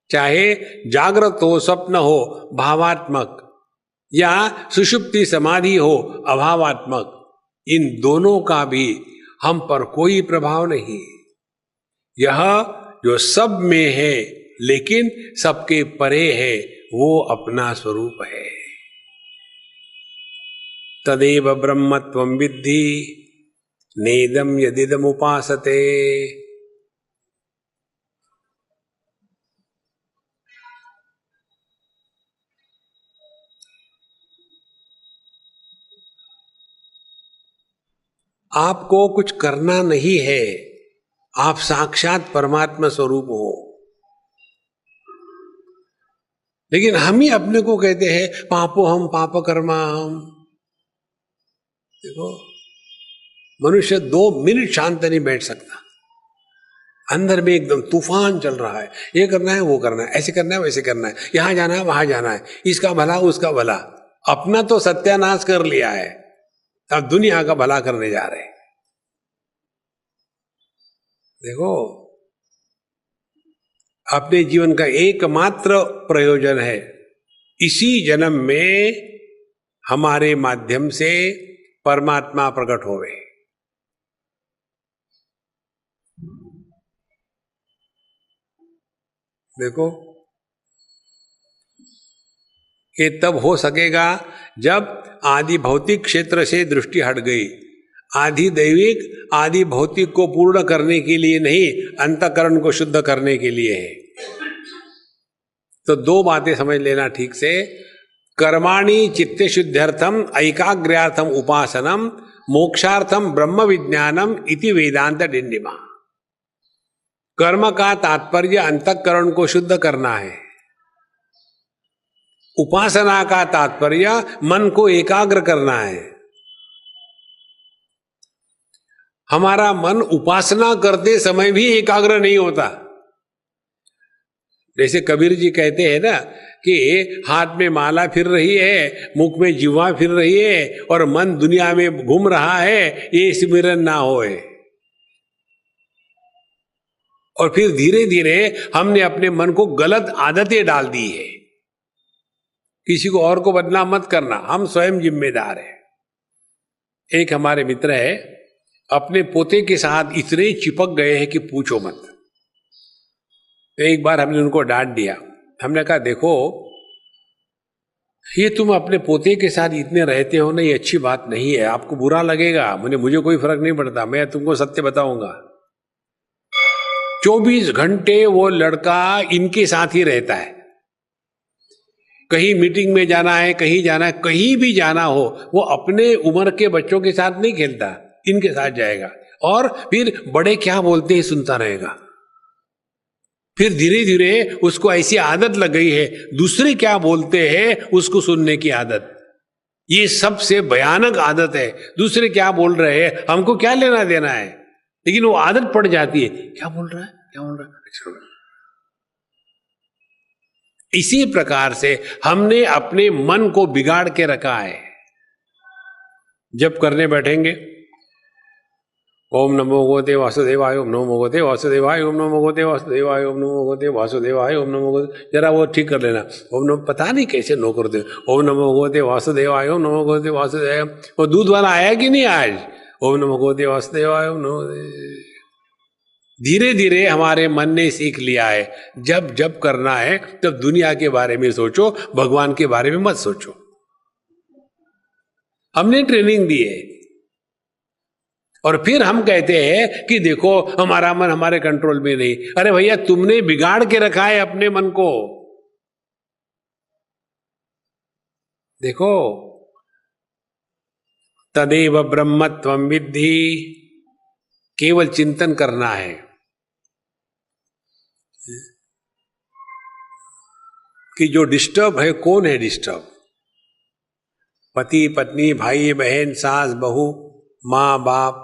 चाहे जागृत हो, स्वप्न हो, भावात्मक, या सुषुप्ति समाधि हो, अभावात्मक, इन दोनों का भी हम पर कोई प्रभाव नहीं। यह जो सब में है लेकिन सबके परे है, वो अपना स्वरूप है। तदेव ब्रह्मत्वं विद्धि नेदम यदिदम उपासते। आपको कुछ करना नहीं है, आप साक्षात परमात्मा स्वरूप हो। लेकिन हम ही अपने को कहते हैं पापो हम पाप कर्मा हम। देखो, मनुष्य 2 मिनट शांत नहीं बैठ सकता, अंदर में एकदम तूफान चल रहा है। ये करना है, वो करना है, ऐसे करना है, वैसे करना है, यहां जाना है, वहां जाना है, इसका भला उसका भला। अपना तो सत्यानाश कर लिया है, अब दुनिया का भला करने जा रहे हैं। देखो, अपने जीवन का एकमात्र प्रयोजन है इसी जन्म में हमारे माध्यम से परमात्मा प्रकट होवे। देखो, ये तब हो सकेगा जब आदि भौतिक क्षेत्र से दृष्टि हट गई। आदि दैविक, आदि भौतिक को पूर्ण करने के लिए नहीं, अंतःकरण को शुद्ध करने के लिए है। तो 2 बातें समझ लेना ठीक से। कर्माणि चित्ते शुद्ध्यर्थम ऐकाग्र्यार्थम उपासनम मोक्षार्थम ब्रह्म विज्ञानम इति वेदांत डिंडिमा। कर्म का तात्पर्य अंतःकरण को शुद्ध करना है। उपासना का तात्पर्य मन को एकाग्र करना है। हमारा मन उपासना करते समय भी एकाग्र नहीं होता। जैसे कबीर जी कहते हैं ना कि हाथ में माला फिर रही है, मुख में जिह्वा फिर रही है और मन दुनिया में घूम रहा है, ये स्मरण ना होए। और फिर धीरे धीरे हमने अपने मन को गलत आदतें डाल दी है। किसी को और को बदनाम मत करना, हम स्वयं जिम्मेदार हैं। एक हमारे मित्र है, अपने पोते के साथ इतने चिपक गए हैं कि पूछो मत। तो एक बार हमने उनको डांट दिया। हमने कहा देखो, ये तुम अपने पोते के साथ इतने रहते हो ना, ये अच्छी बात नहीं है, आपको बुरा लगेगा, मुझे कोई फर्क नहीं पड़ता, मैं तुमको सत्य बताऊंगा। 24 घंटे वो लड़का इनके साथ ही रहता है। कहीं मीटिंग में जाना है, कहीं जाना है, कहीं भी जाना हो, वो अपने उम्र के बच्चों के साथ नहीं खेलता, इनके साथ जाएगा और फिर बड़े क्या बोलते हैं सुनता रहेगा। फिर धीरे धीरे उसको ऐसी आदत लग गई है, दूसरे क्या बोलते हैं उसको सुनने की आदत। ये सबसे भयानक आदत है। दूसरे क्या बोल रहे हैं हमको क्या लेना देना है, लेकिन वो आदत पड़ जाती है, क्या बोल रहा है, क्या बोल रहा है, अच्छा। इसी प्रकार से हमने अपने मन को बिगाड़ के रखा है। जब करने बैठेंगे, ओम नमो भगवते वासुदेवाय, ओम नमो भगवते वासुदेवाय, ओम नमो भगवते वासुदेवाय, ओम नमो भगवते वासुदेवाय, ओम नमो भगवते, जरा वो ठीक कर लेना, ओम नमो, पता नहीं कैसे नो करते, ओम नमो भगवते वासुदेवाय, ओम नमो भगवते वासुदेवाय। वो दूध वाला आया कि नहीं आज, ओम नमो भगवते वासुदेवाय, ओम नमो। धीरे धीरे हमारे मन ने सीख लिया है, जब जब करना है तब दुनिया के बारे में सोचो, भगवान के बारे में मत सोचो। हमने ट्रेनिंग दी है और फिर हम कहते हैं कि देखो हमारा मन हमारे कंट्रोल में नहीं। अरे भैया, तुमने बिगाड़ के रखा है अपने मन को। देखो, तदेव ब्रह्मत्वं विद्धि, केवल चिंतन करना है कि जो डिस्टर्ब है, कौन है डिस्टर्ब? पति पत्नी, भाई बहन, सास बहू, मां बाप।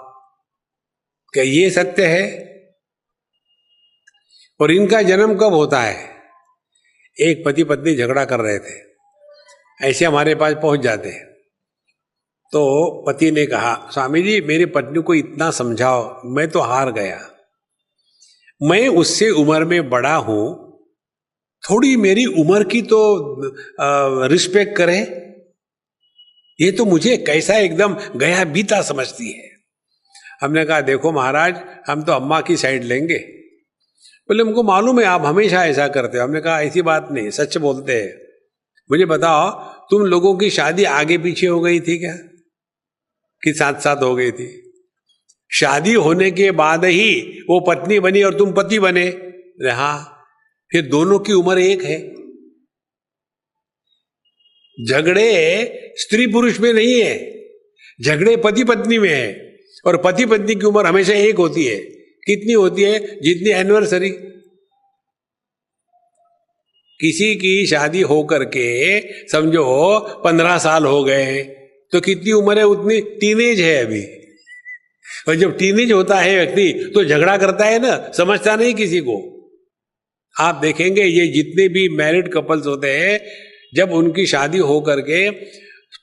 क्या ये सत्य है? और इनका जन्म कब होता है? एक पति पत्नी झगड़ा कर रहे थे, ऐसे हमारे पास पहुंच जाते हैं। तो पति ने कहा, स्वामी जी मेरी पत्नी को इतना समझाओ, मैं तो हार गया, मैं उससे उम्र में बड़ा हूं, थोड़ी मेरी उम्र की तो रिस्पेक्ट करे। ये तो मुझे कैसा एकदम गया बीता समझती है। हमने कहा देखो महाराज, हम तो अम्मा की साइड लेंगे। बोले हमको मालूम है आप हमेशा ऐसा करते हो। हमने कहा ऐसी बात नहीं, सच बोलते हैं। मुझे बताओ, तुम लोगों की शादी आगे पीछे हो गई थी क्या, कि साथ साथ हो गई थी? शादी होने के बाद ही वो पत्नी बनी और तुम पति बने। हाँ, फिर दोनों की उम्र एक है। झगड़े स्त्री पुरुष में नहीं है, झगड़े पति पत्नी में है। और पति पत्नी की उम्र हमेशा एक होती है। कितनी होती है? जितनी एनिवर्सरी। किसी की शादी हो करके समझो 15 साल हो गए, तो कितनी उम्र है? उतनी टीनेज है अभी। और जब टीनेज होता है व्यक्ति तो झगड़ा करता है ना, समझता नहीं किसी को। आप देखेंगे ये जितने भी मैरिड कपल्स होते हैं, जब उनकी शादी हो करके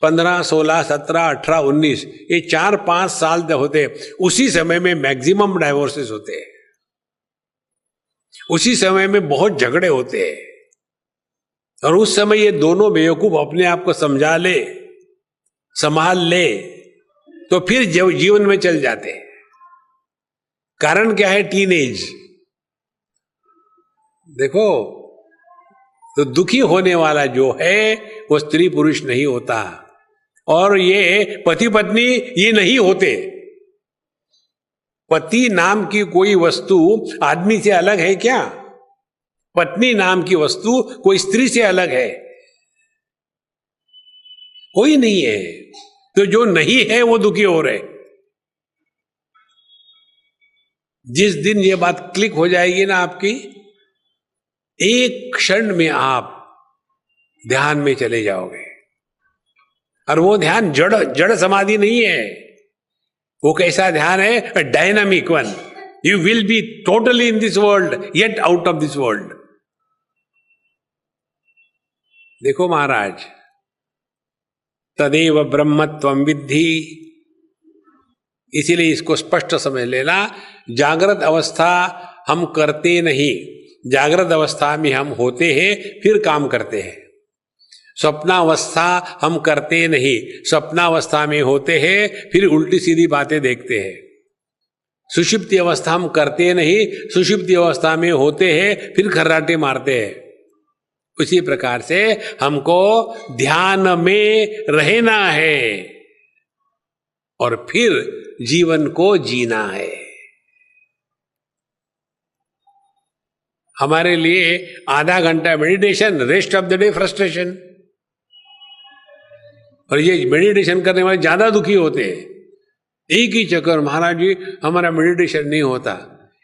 15, 16, 17, 18, 19, ये 4-5 साल होते, उसी समय में मैक्सिमम डाइवोर्सेस होते हैं। उसी समय में बहुत झगड़े होते हैं। और उस समय ये दोनों बेवकूफ अपने आप को समझा ले, संभाल ले, तो फिर जीवन में चल जाते हैं। कारण क्या है? टीनेज। देखो, तो दुखी होने वाला जो है वो स्त्री पुरुष नहीं होता, और ये पति पत्नी ये नहीं होते। पति नाम की कोई वस्तु आदमी से अलग है क्या? पत्नी नाम की वस्तु कोई स्त्री से अलग है? कोई नहीं है। तो जो नहीं है वो दुखी हो रहे। जिस दिन ये बात क्लिक हो जाएगी ना आपकी, एक क्षण में आप ध्यान में चले जाओगे। और वो ध्यान जड़ समाधि नहीं है, वो कैसा ध्यान है? Dynamic one. You will be totally in this world yet out of this world. देखो महाराज, तदेव ब्रह्मत्वं विद्धि. इसीलिए इसको स्पष्ट समझ लेना. जागृत अवस्था हम करते नहीं, जागृत अवस्था में हम होते हैं फिर काम करते हैं. स्वप्नावस्था हम करते नहीं, स्वप्नावस्था में होते हैं फिर उल्टी सीधी बातें देखते हैं. सुषुप्ति अवस्था हम करते नहीं, सुषुप्ति अवस्था में होते हैं फिर खर्राटे मारते हैं. उसी प्रकार से हमको ध्यान में रहना है और फिर जीवन को जीना है. हमारे लिए आधा घंटा meditation, rest of the day frustration. और ये मेडिटेशन करने वाले ज्यादा दुखी होते हैं. एक ही चक्कर, महाराज जी हमारा मेडिटेशन नहीं होता.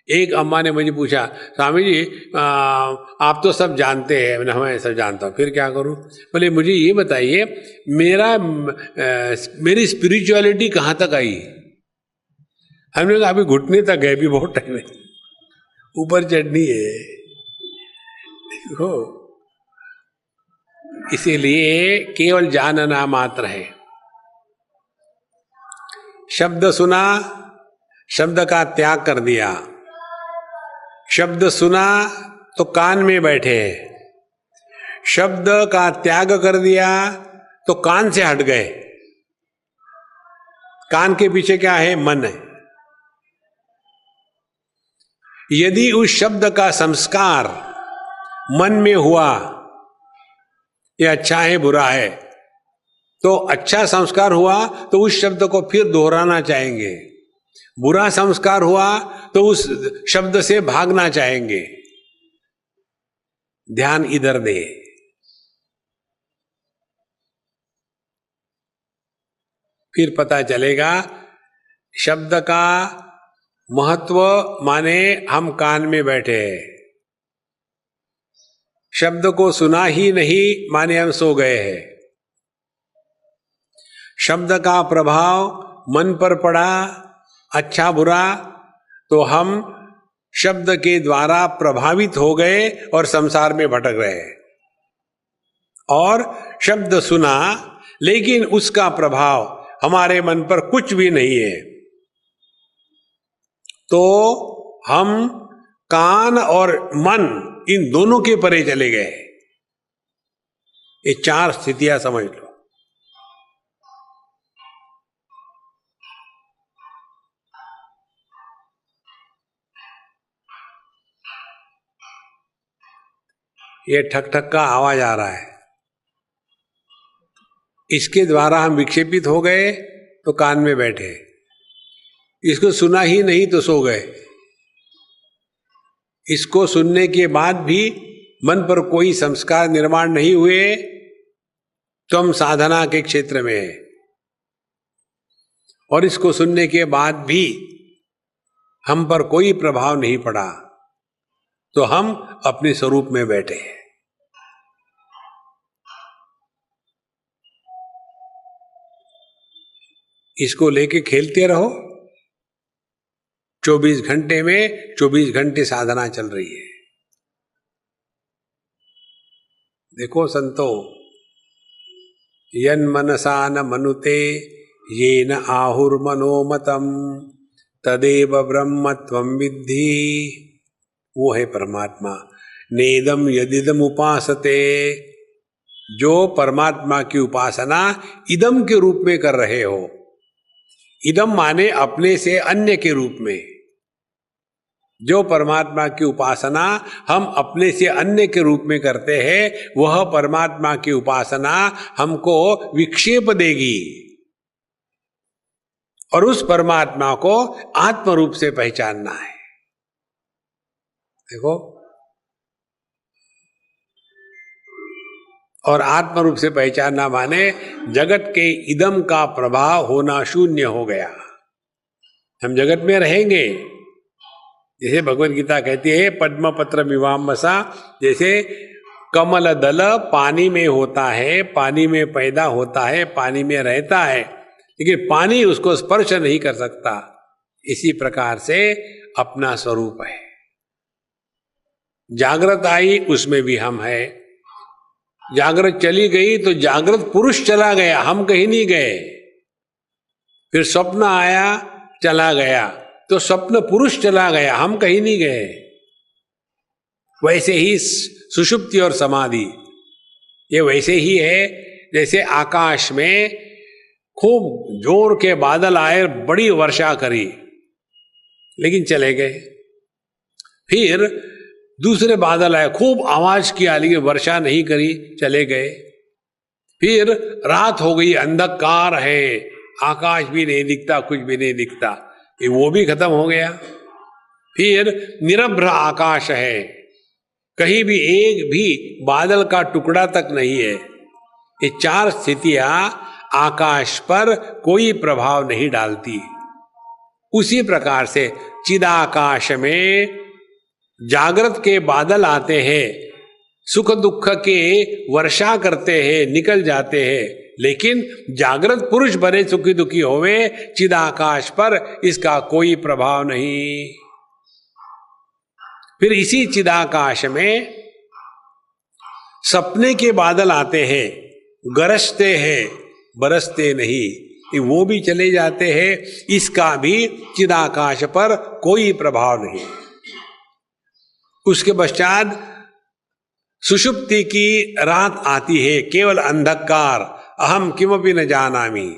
एक अम्मा ने मुझे पूछा, स्वामी जी आप तो सब जानते हैं. मैंने हमें सब जानता हूँ, फिर क्या करूँ? बोले मुझे ये बताइए मेरी स्पिरिचुअलिटी कहाँ तक आई? हमने कहा अभी घुटने तक है, अभी बहुत टाइम है, ऊपर चढ़नी है. देखो, इसीलिए केवल जानना मात्र है. शब्द सुना, शब्द का त्याग कर दिया. शब्द सुना तो कान में बैठे, शब्द का त्याग कर दिया तो कान से हट गए. कान के पीछे क्या है? मन है. यदि उस शब्द का संस्कार मन में हुआ, ये अच्छा है बुरा है, तो अच्छा संस्कार हुआ तो उस शब्द को फिर दोहराना चाहेंगे. बुरा संस्कार हुआ तो उस शब्द से भागना चाहेंगे. ध्यान इधर दे. फिर पता चलेगा शब्द का महत्व. माने हम कान में बैठे हैं, शब्द को सुना ही नहीं माने हम सो गए हैं. शब्द का प्रभाव मन पर पड़ा, अच्छा बुरा, तो हम शब्द के द्वारा प्रभावित हो गए और संसार में भटक रहे हैं. और शब्द सुना लेकिन उसका प्रभाव हमारे मन पर कुछ भी नहीं है, तो हम कान और मन इन दोनों के परे चले गए. ये चार स्थितियां समझ लो. ये ठक ठक का आवाज आ रहा है, इसके द्वारा हम विक्षेपित हो गए तो कान में बैठे. इसको सुना ही नहीं तो सो गए. इसको सुनने के बाद भी मन पर कोई संस्कार निर्माण नहीं हुए तो हम साधना के क्षेत्र में हैं. और इसको सुनने के बाद भी हम पर कोई प्रभाव नहीं पड़ा तो हम अपने स्वरूप में बैठे हैं. इसको लेके खेलते रहो. 24 घंटे में 24 घंटे साधना चल रही है. देखो संतो, यन मनसा न मनुते ये न आहुर्मनोमतम तदेव ब्रह्मत्वं विद्धि. वो है परमात्मा. नेदम यदिदम उपासते. जो परमात्मा की उपासना इदम के रूप में कर रहे हो. इदम माने अपने से अन्य के रूप में. जो परमात्मा की उपासना हम अपने से अन्य के रूप में करते हैं, वह परमात्मा की उपासना हमको विक्षेप देगी और उस परमात्मा को आत्म रूप से पहचानना है. देखो, और आत्म रूप से पहचानना माने जगत के इदम का प्रभाव होना शून्य हो गया. हम जगत में रहेंगे, जैसे भगवत गीता कहती है पद्म पत्र विवाम्बसा. जैसे कमल दल पानी में होता है, पानी में पैदा होता है, पानी में रहता है, लेकिन पानी उसको स्पर्श नहीं कर सकता। इसी प्रकार से अपना स्वरूप है। जागृत आई, उसमें भी हम है। जागृत चली गई तो जागृत पुरुष चला गया, हम कहीं नहीं गए। फिर स्वप्न आया, चला गया, तो स्वप्न पुरुष चला गया, हम कहीं नहीं गए। वैसे ही सुषुप्ति और समाधि, ये वैसे ही है जैसे आकाश में खूब जोर के बादल आए, बड़ी वर्षा करी, लेकिन चले गए। फिर दूसरे बादल आए, खूब आवाज किया, लेकिन वर्षा नहीं करी, चले गए। फिर रात हो गई, अंधकार है, आकाश भी नहीं दिखता, कुछ भी नहीं दिखता, ये वो भी खत्म हो गया। फिर निरभ्र आकाश है, कहीं भी एक भी बादल का टुकड़ा तक नहीं है। ये चार स्थितियां आकाश पर कोई प्रभाव नहीं डालती। उसी प्रकार से चिदाकाश में जागृत के बादल आते हैं, सुख दुख के वर्षा करते हैं, निकल जाते हैं, लेकिन जागृत पुरुष भले सुखी दुखी होवे, चिदाकाश पर इसका कोई प्रभाव नहीं। फिर इसी चिदाकाश में सपने के बादल आते हैं, गरजते हैं, बरसते नहीं, वो भी चले जाते हैं, इसका भी चिदाकाश पर कोई प्रभाव नहीं। उसके पश्चात सुषुप्ति की रात आती है, केवल अंधकार, अहम किमपि न जानामि।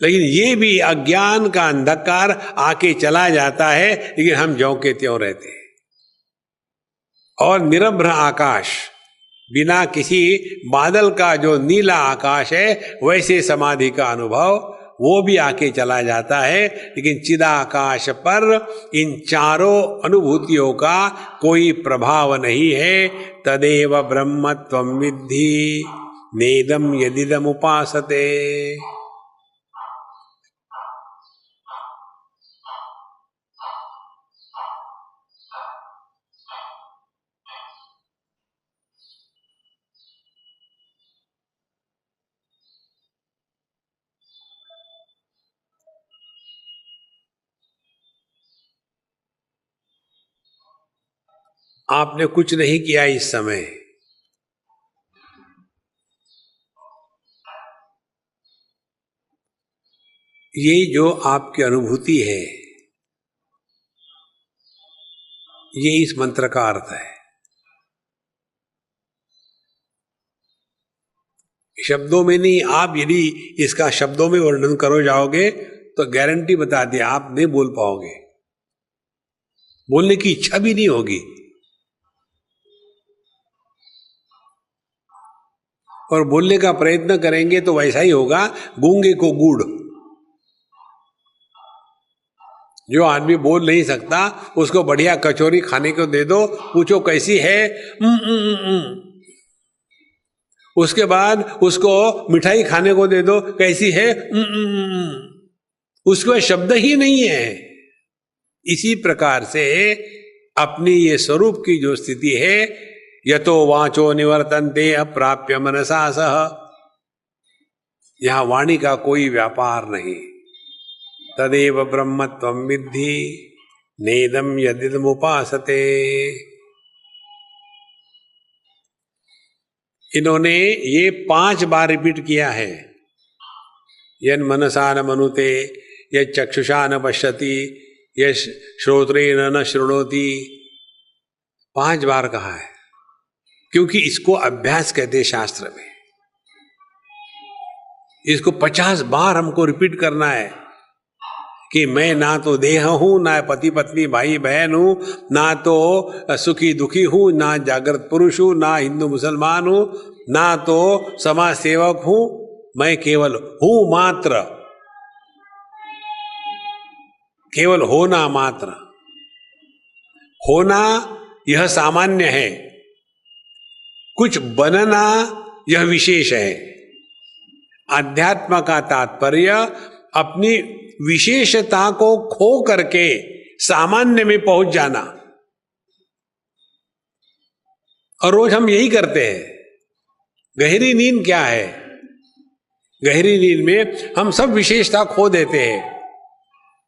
लेकिन ये भी अज्ञान का अंधकार आके चला जाता है, लेकिन हम ज्यों के त्यों रहते हैं। और निरभ्र आकाश, बिना किसी बादल का जो नीला आकाश है, वैसे समाधि का अनुभव वो भी आके चला जाता है, लेकिन चिदाकाश पर इन चारों अनुभूतियों का कोई प्रभाव नहीं है। तदेव ब्रह्मत्वं विद्धि नेदम यदिदम उपासते। आपने कुछ नहीं किया इस समय, ये जो आपकी अनुभूति है, ये इस मंत्र का अर्थ है। शब्दों में नहीं, आप यदि इसका शब्दों में वर्णन करो जाओगे तो गारंटी बता दिया आप नहीं बोल पाओगे, बोलने की इच्छा भी नहीं होगी। और बोलने का प्रयत्न करेंगे तो वैसा ही होगा, गूंगे को गुड़। जो आदमी बोल नहीं सकता उसको बढ़िया कचौरी खाने को दे दो, पूछो कैसी है, उसके बाद उसको मिठाई खाने को दे दो, कैसी है, उसके बाद शब्द ही नहीं है। इसी प्रकार से अपनी ये स्वरूप की जो स्थिति है, यतो वाचो निवर्तन्ते अप्राप्य मनसा सह, यहां वाणी का कोई व्यापार नहीं। तदेव ब्रह्मत्वं विद्धि नेदम यदिदम उपासते। इन्होंने ये 5 बार रिपीट किया है। यन मनसा न मनुते, यह चक्षुषा न पश्यति, यह श्रोत्रेण न शृणोति, 5 बार कहा है, क्योंकि इसको अभ्यास कहते हैं शास्त्र में। इसको 50 बार हमको रिपीट करना है कि मैं ना तो देह हूं, ना पति पत्नी भाई बहन हूं, ना तो सुखी दुखी हूं, ना जागृत पुरुष हूं, ना हिंदू मुसलमान हूं, ना तो समाज सेवक हूं, मैं केवल हूं मात्र, केवल होना मात्र। होना यह सामान्य है, कुछ बनना यह विशेष है। अध्यात्म का तात्पर्य अपनी विशेषता को खो करके सामान्य में पहुंच जाना, और रोज हम यही करते हैं। गहरी नींद क्या है? गहरी नींद में हम सब विशेषता खो देते हैं।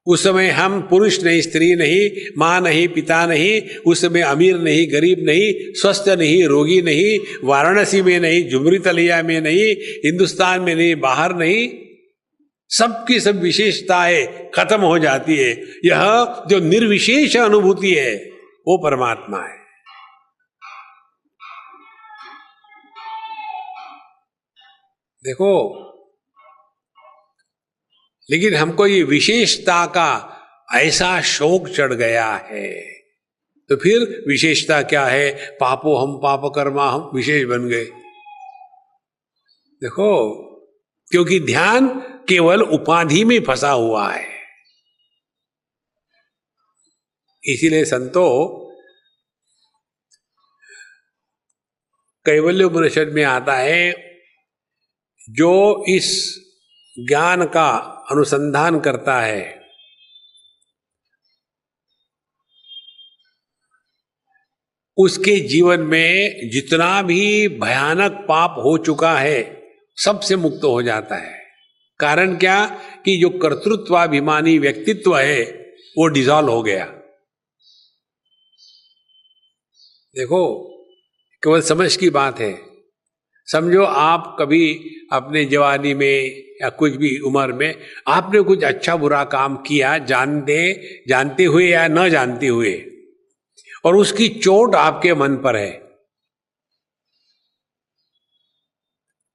उस समय हम पुरुष नहीं, स्त्री नहीं, माँ नहीं, पिता नहीं, उस समय अमीर नहीं, गरीब नहीं, स्वस्थ नहीं, रोगी नहीं, वाराणसी में नहीं, झुमरी तलिया में नहीं, हिंदुस्तान में नहीं, बाहर नहीं, सबकी सब विशेषताएं खत्म हो जाती है। यह जो निर्विशेष अनुभूति है वो परमात्मा है। देखो, लेकिन हमको ये विशेषता का ऐसा शौक चढ़ गया है, तो फिर विशेषता क्या है? पापो हम पाप कर्मा हम विशेष बन गए। देखो, क्योंकि ध्यान केवल उपाधि में फंसा हुआ है। इसीलिए संतो कैवल्य उपनिषद में आता है, जो इस ज्ञान का अनुसंधान करता है, उसके जीवन में जितना भी भयानक पाप हो चुका है सबसे मुक्त हो जाता है। कारण क्या? कि जो कर्तृत्वाभिमानी व्यक्तित्व है वो डिसॉल्व हो गया। देखो, केवल समझ की बात है। समझो आप कभी अपने जवानी में या कुछ भी उम्र में आपने कुछ अच्छा बुरा काम किया, जानते हुए या न जानते हुए, और उसकी चोट आपके मन पर है।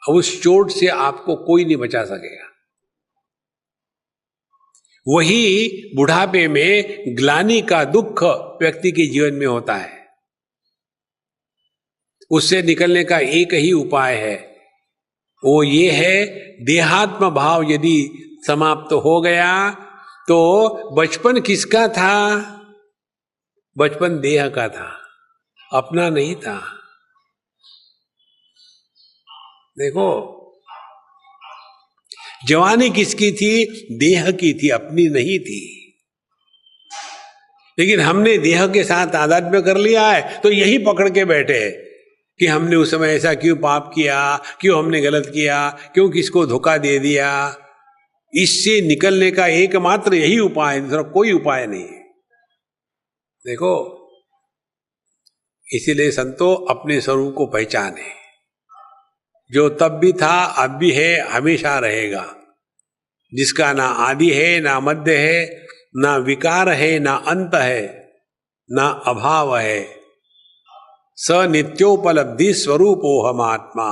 उस चोट से आपको कोई नहीं बचा सकेगा। वही बुढ़ापे में ग्लानि का दुख व्यक्ति के जीवन में होता है। उससे निकलने का एक ही उपाय है, वो ये है, देहात्म भाव यदि समाप्त हो गया तो बचपन किसका था? बचपन देह का था, अपना नहीं था। देखो, जवानी किसकी थी? देह की थी, अपनी नहीं थी। लेकिन हमने देह के साथ तादात्म्य कर लिया है, तो यही पकड़ के बैठे हैं कि हमने उस समय ऐसा क्यों पाप किया, क्यों हमने गलत किया, क्यों किसको धोखा दे दिया। इससे निकलने का एकमात्र यही उपाय है, दूसरा कोई उपाय नहीं है। देखो, इसीलिए संतो अपने स्वरूप को पहचाने। जो तब भी था, अब भी है, हमेशा रहेगा। जिसका ना आदि है, ना मध्य है, ना विकार है, ना अंत है, ना अभाव है। स नित्योपलब्धि स्वरूपो हम आत्मा।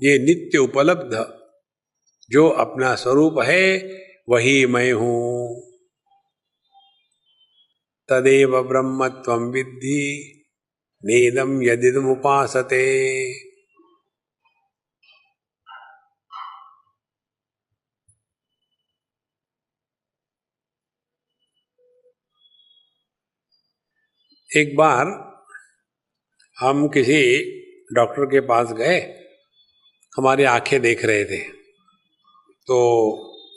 ये नित्य उपलब्ध जो अपना स्वरूप है वही मैं हूं। तदेव ब्रह्मत्वं विद्धि नेदं यदिदमुपासते। एक बार हम किसी डॉक्टर के पास गए, हमारी आंखें देख रहे थे, तो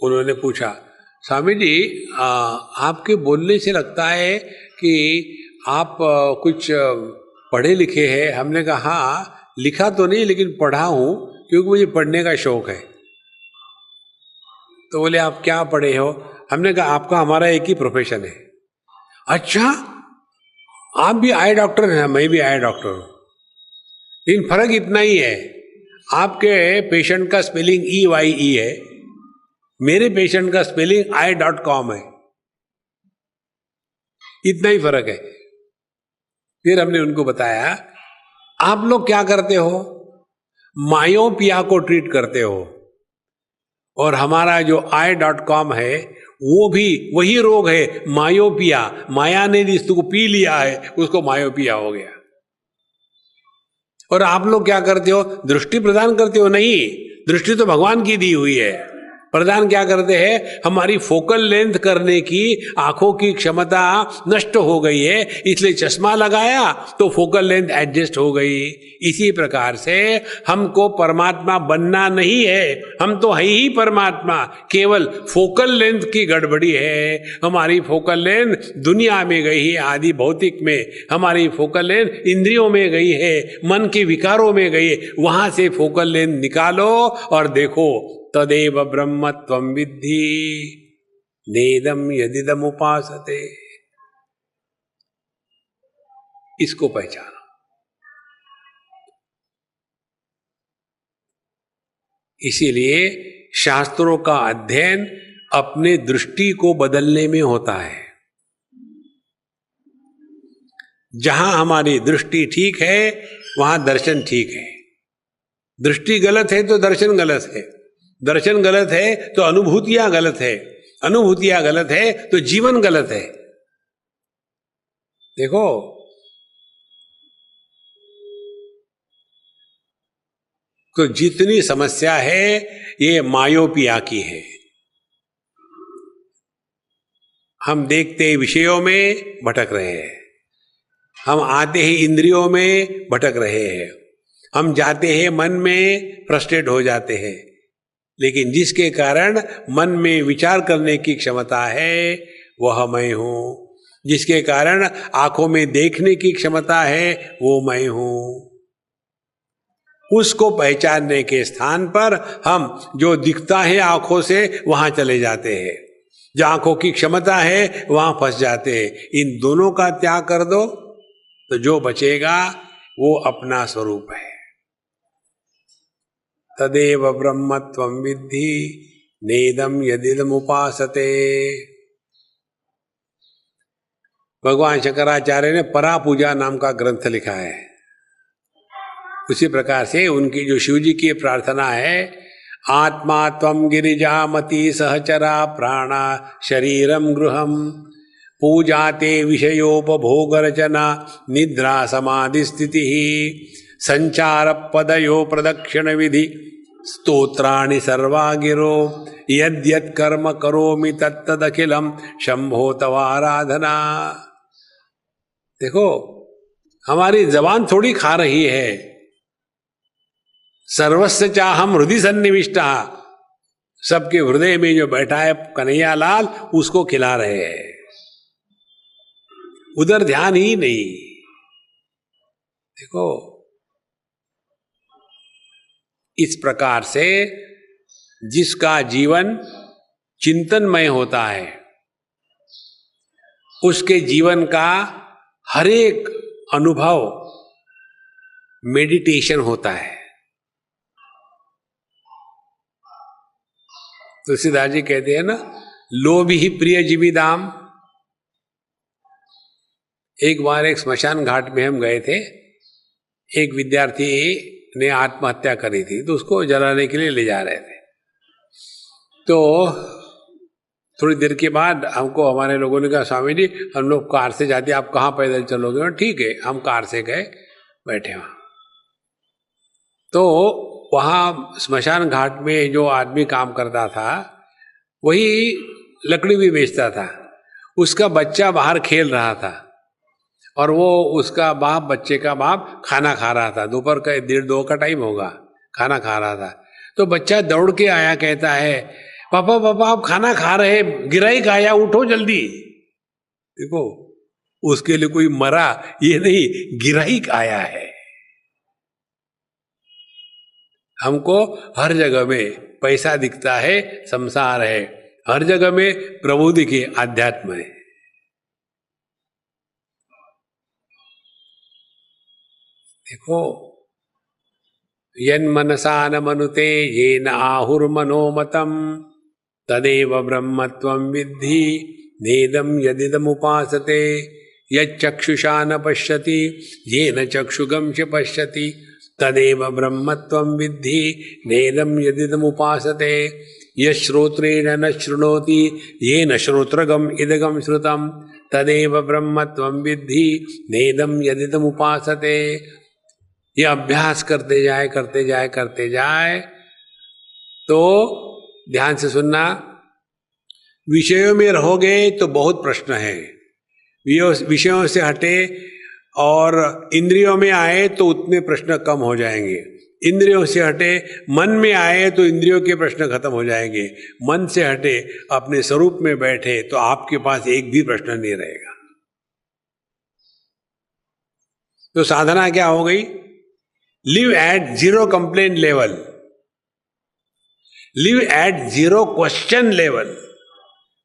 उन्होंने पूछा, स्वामी जी आपके बोलने से लगता है कि आप कुछ पढ़े लिखे हैं। हमने कहा हाँ, लिखा तो नहीं लेकिन पढ़ा हूँ, क्योंकि मुझे पढ़ने का शौक है। तो बोले आप क्या पढ़े हो? हमने कहा आपका हमारा एक ही प्रोफेशन है। अच्छा, आप भी आई डॉक्टर हैं? मैं भी आई डॉक्टर हूं, लेकिन फर्क इतना ही है, आपके पेशेंट का स्पेलिंग EYE है, मेरे पेशेंट का स्पेलिंग I.com है। इतना ही फर्क है। फिर हमने उनको बताया, आप लोग क्या करते हो? मायोपिया को ट्रीट करते हो, और हमारा जो I.com है वो भी वही रोग है, मायोपिया। माया ने इसको पी लिया है, उसको मायोपिया हो गया। और आप लोग क्या करते हो? दृष्टि प्रदान करते हो? नहीं, दृष्टि तो भगवान की दी हुई है, प्रधान क्या करते हैं, हमारी फोकल लेंथ करने की आंखों की क्षमता नष्ट हो गई है, इसलिए चश्मा लगाया तो फोकल लेंथ एडजस्ट हो गई। इसी प्रकार से हमको परमात्मा बनना नहीं है, हम तो है ही परमात्मा, केवल फोकल लेंथ की गड़बड़ी है। हमारी फोकल लेंथ दुनिया में गई है, आदि भौतिक में, हमारी फोकल लेंथ इंद्रियों में गई है, मन के विकारों में गई है। वहां से फोकल लेंथ निकालो और देखो, तदेव ब्रह्मत्वं विद्धि नेदम यदिदम उपासते। इसको पहचानो। इसीलिए शास्त्रों का अध्ययन अपने दृष्टि को बदलने में होता है। जहां हमारी दृष्टि ठीक है वहां दर्शन ठीक है। दृष्टि गलत है तो दर्शन गलत है, दर्शन गलत है तो अनुभूतियां गलत है, अनुभूतियां गलत है तो जीवन गलत है। देखो, तो जितनी समस्या है ये मायोपिया की है। हम देखते विषयों में भटक रहे हैं, हम आते ही इंद्रियों में भटक रहे हैं, हम जाते हैं मन में फ्रस्ट्रेट हो जाते हैं। लेकिन जिसके कारण मन में विचार करने की क्षमता है वह मैं हूं, जिसके कारण आंखों में देखने की क्षमता है वो मैं हूं। उसको पहचानने के स्थान पर हम जो दिखता है आंखों से वहां चले जाते हैं, जो आंखों की क्षमता है वहां फंस जाते हैं। इन दोनों का त्याग कर दो तो जो बचेगा वो अपना स्वरूप है। तदेव ब्रह्मत्वं विद्धि नेदम यदिदम उपासते। भगवान शंकराचार्य ने परा पूजा नाम का ग्रंथ लिखा है। उसी प्रकार से उनकी जो शिव जी की प्रार्थना है, आत्मा त्वं गिरिजामति सहचरा प्राणा शरीरम गृहम पूजाते विषयोपभोग रचना निद्रा समाधि स्थिति संचार पदयो प्रदक्षिण विधि स्तोत्राणि सर्वा गिरो यद्यत् कर्म करोमि तत्तदखिलम शंभो तवाराधना। देखो, हमारी जबान थोड़ी खा रही है, सर्वस्व चाहम हृदय सन्निविष्टा, सबके हृदय में जो बैठा है कन्हैया लाल उसको खिला रहे हैं, उधर ध्यान ही नहीं। देखो, इस प्रकार से जिसका जीवन चिंतनमय होता है उसके जीवन का हर एक अनुभव मेडिटेशन होता है। तुलसीदास जी कहते हैं ना, लोभी ही प्रिय जीविदाम। एक बार एक स्मशान घाट में हम गए थे, एक विद्यार्थी ने आत्महत्या करी थी, तो उसको जलाने के लिए ले जा रहे थे। तो थोड़ी देर के बाद हमको हमारे लोगों ने कहा, स्वामी जी हम लोग कार से जाते, आप कहाँ पैदल चलोगे? ठीक है, हम कार से गए, बैठे वहां। तो वहां स्मशान घाट में जो आदमी काम करता था वही लकड़ी भी बेचता था। उसका बच्चा बाहर खेल रहा था और वो उसका बाप, बच्चे का बाप खाना खा रहा था। दोपहर का 1-1:30 का टाइम होगा, खाना खा रहा था। तो बच्चा दौड़ के आया, कहता है, पापा पापा आप खाना खा रहे, गिराई आया, उठो जल्दी। देखो, उसके लिए कोई मरा ये नहीं, गिराई आया है। हमको हर जगह में पैसा दिखता है, संसार है, हर जगह में प्रभु दिखे, आध्यात्म है। देखो, यन मनसा न मनुते ये न आहुर्मनोमतम तदेव ब्रह्मत्वं विद्धि नेदम यदिदम उपासते यच्चक्षुषा न पश्यति ये न चक्षुगम च पश्यति तदेव ब्रह्मत्वं विद्धि नेदम यदिदम उपासते यश्रोत्रेण न शृणोति ये न श्रोत्रगम इदगम श्रुतम तदेव ब्रह्मत्वं विद्धि नेदम यदिदम उपासते। ये अभ्यास करते जाए तो ध्यान से सुनना, विषयों में रहोगे तो बहुत प्रश्न है, विषयों से हटे और इंद्रियों में आए तो उतने प्रश्न कम हो जाएंगे, इंद्रियों से हटे मन में आए तो इंद्रियों के प्रश्न खत्म हो जाएंगे, मन से हटे अपने स्वरूप में बैठे तो आपके पास एक भी प्रश्न नहीं रहेगा। तो साधना क्या हो गई? Live at zero complaint level, live at zero question level,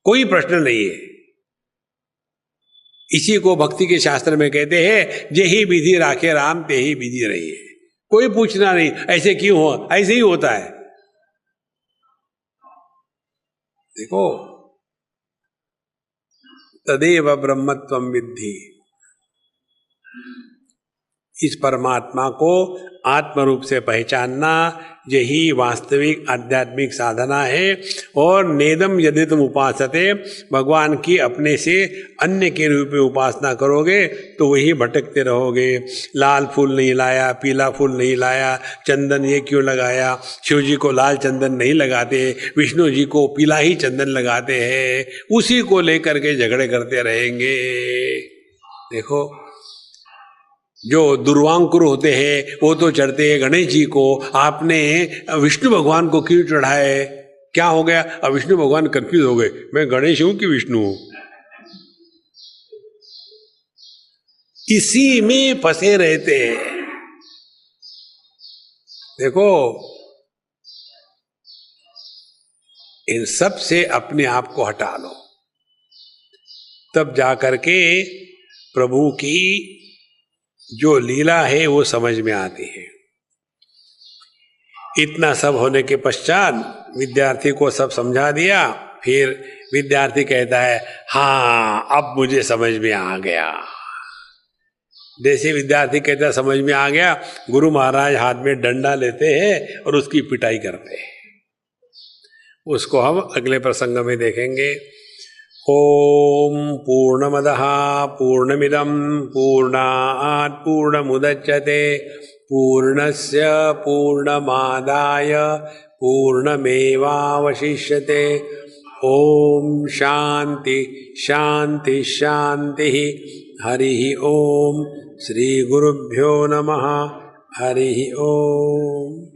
कोई प्रश्न नहीं है। इसी को भक्ति के शास्त्र में कहते हैं, जे ही विधि राखे राम ते ही विधि रहिए। कोई पूछना नहीं ऐसे क्यों हो, ऐसे ही होता है। देखो, तदेव ब्रह्मत्वम विद्धि, इस परमात्मा को आत्म रूप से पहचानना यही वास्तविक आध्यात्मिक साधना है। और नेदम यदि तुम उपासते, भगवान की अपने से अन्य के रूप में उपासना करोगे तो वही भटकते रहोगे। लाल फूल नहीं लाया, पीला फूल नहीं लाया, चंदन ये क्यों लगाया? शिव जी को लाल चंदन नहीं लगाते, विष्णु जी को पीला ही चंदन लगाते हैं, उसी को लेकर के झगड़े करते रहेंगे। देखो, जो दुर्वांकुर होते हैं वो तो चढ़ते हैं गणेश जी को, आपने विष्णु भगवान को क्यों चढ़ाए? क्या हो गया? अब विष्णु भगवान कंफ्यूज हो गए, मैं गणेश हूं कि विष्णु हूं? इसी में फंसे रहते हैं। देखो, इन सब से अपने आप को हटा लो, तब जाकर के प्रभु की जो लीला है वो समझ में आती है। इतना सब होने के पश्चात विद्यार्थी को सब समझा दिया, फिर विद्यार्थी कहता है, हाँ अब मुझे समझ में आ गया। जैसे विद्यार्थी कहता है समझ में आ गया, गुरु महाराज हाथ में डंडा लेते हैं और उसकी पिटाई करते हैं। उसको हम अगले प्रसंग में देखेंगे। ओम पूर्णमदः पूर्णमिदं पूर्णात् पूर्णमुदच्यते पूर्णस्य पूर्णमादाय पूर्णमेवावशिष्यते। ओम शांति शांति शांति। हरि ओम। श्री गुरुभ्यो नमः। हरि ओम।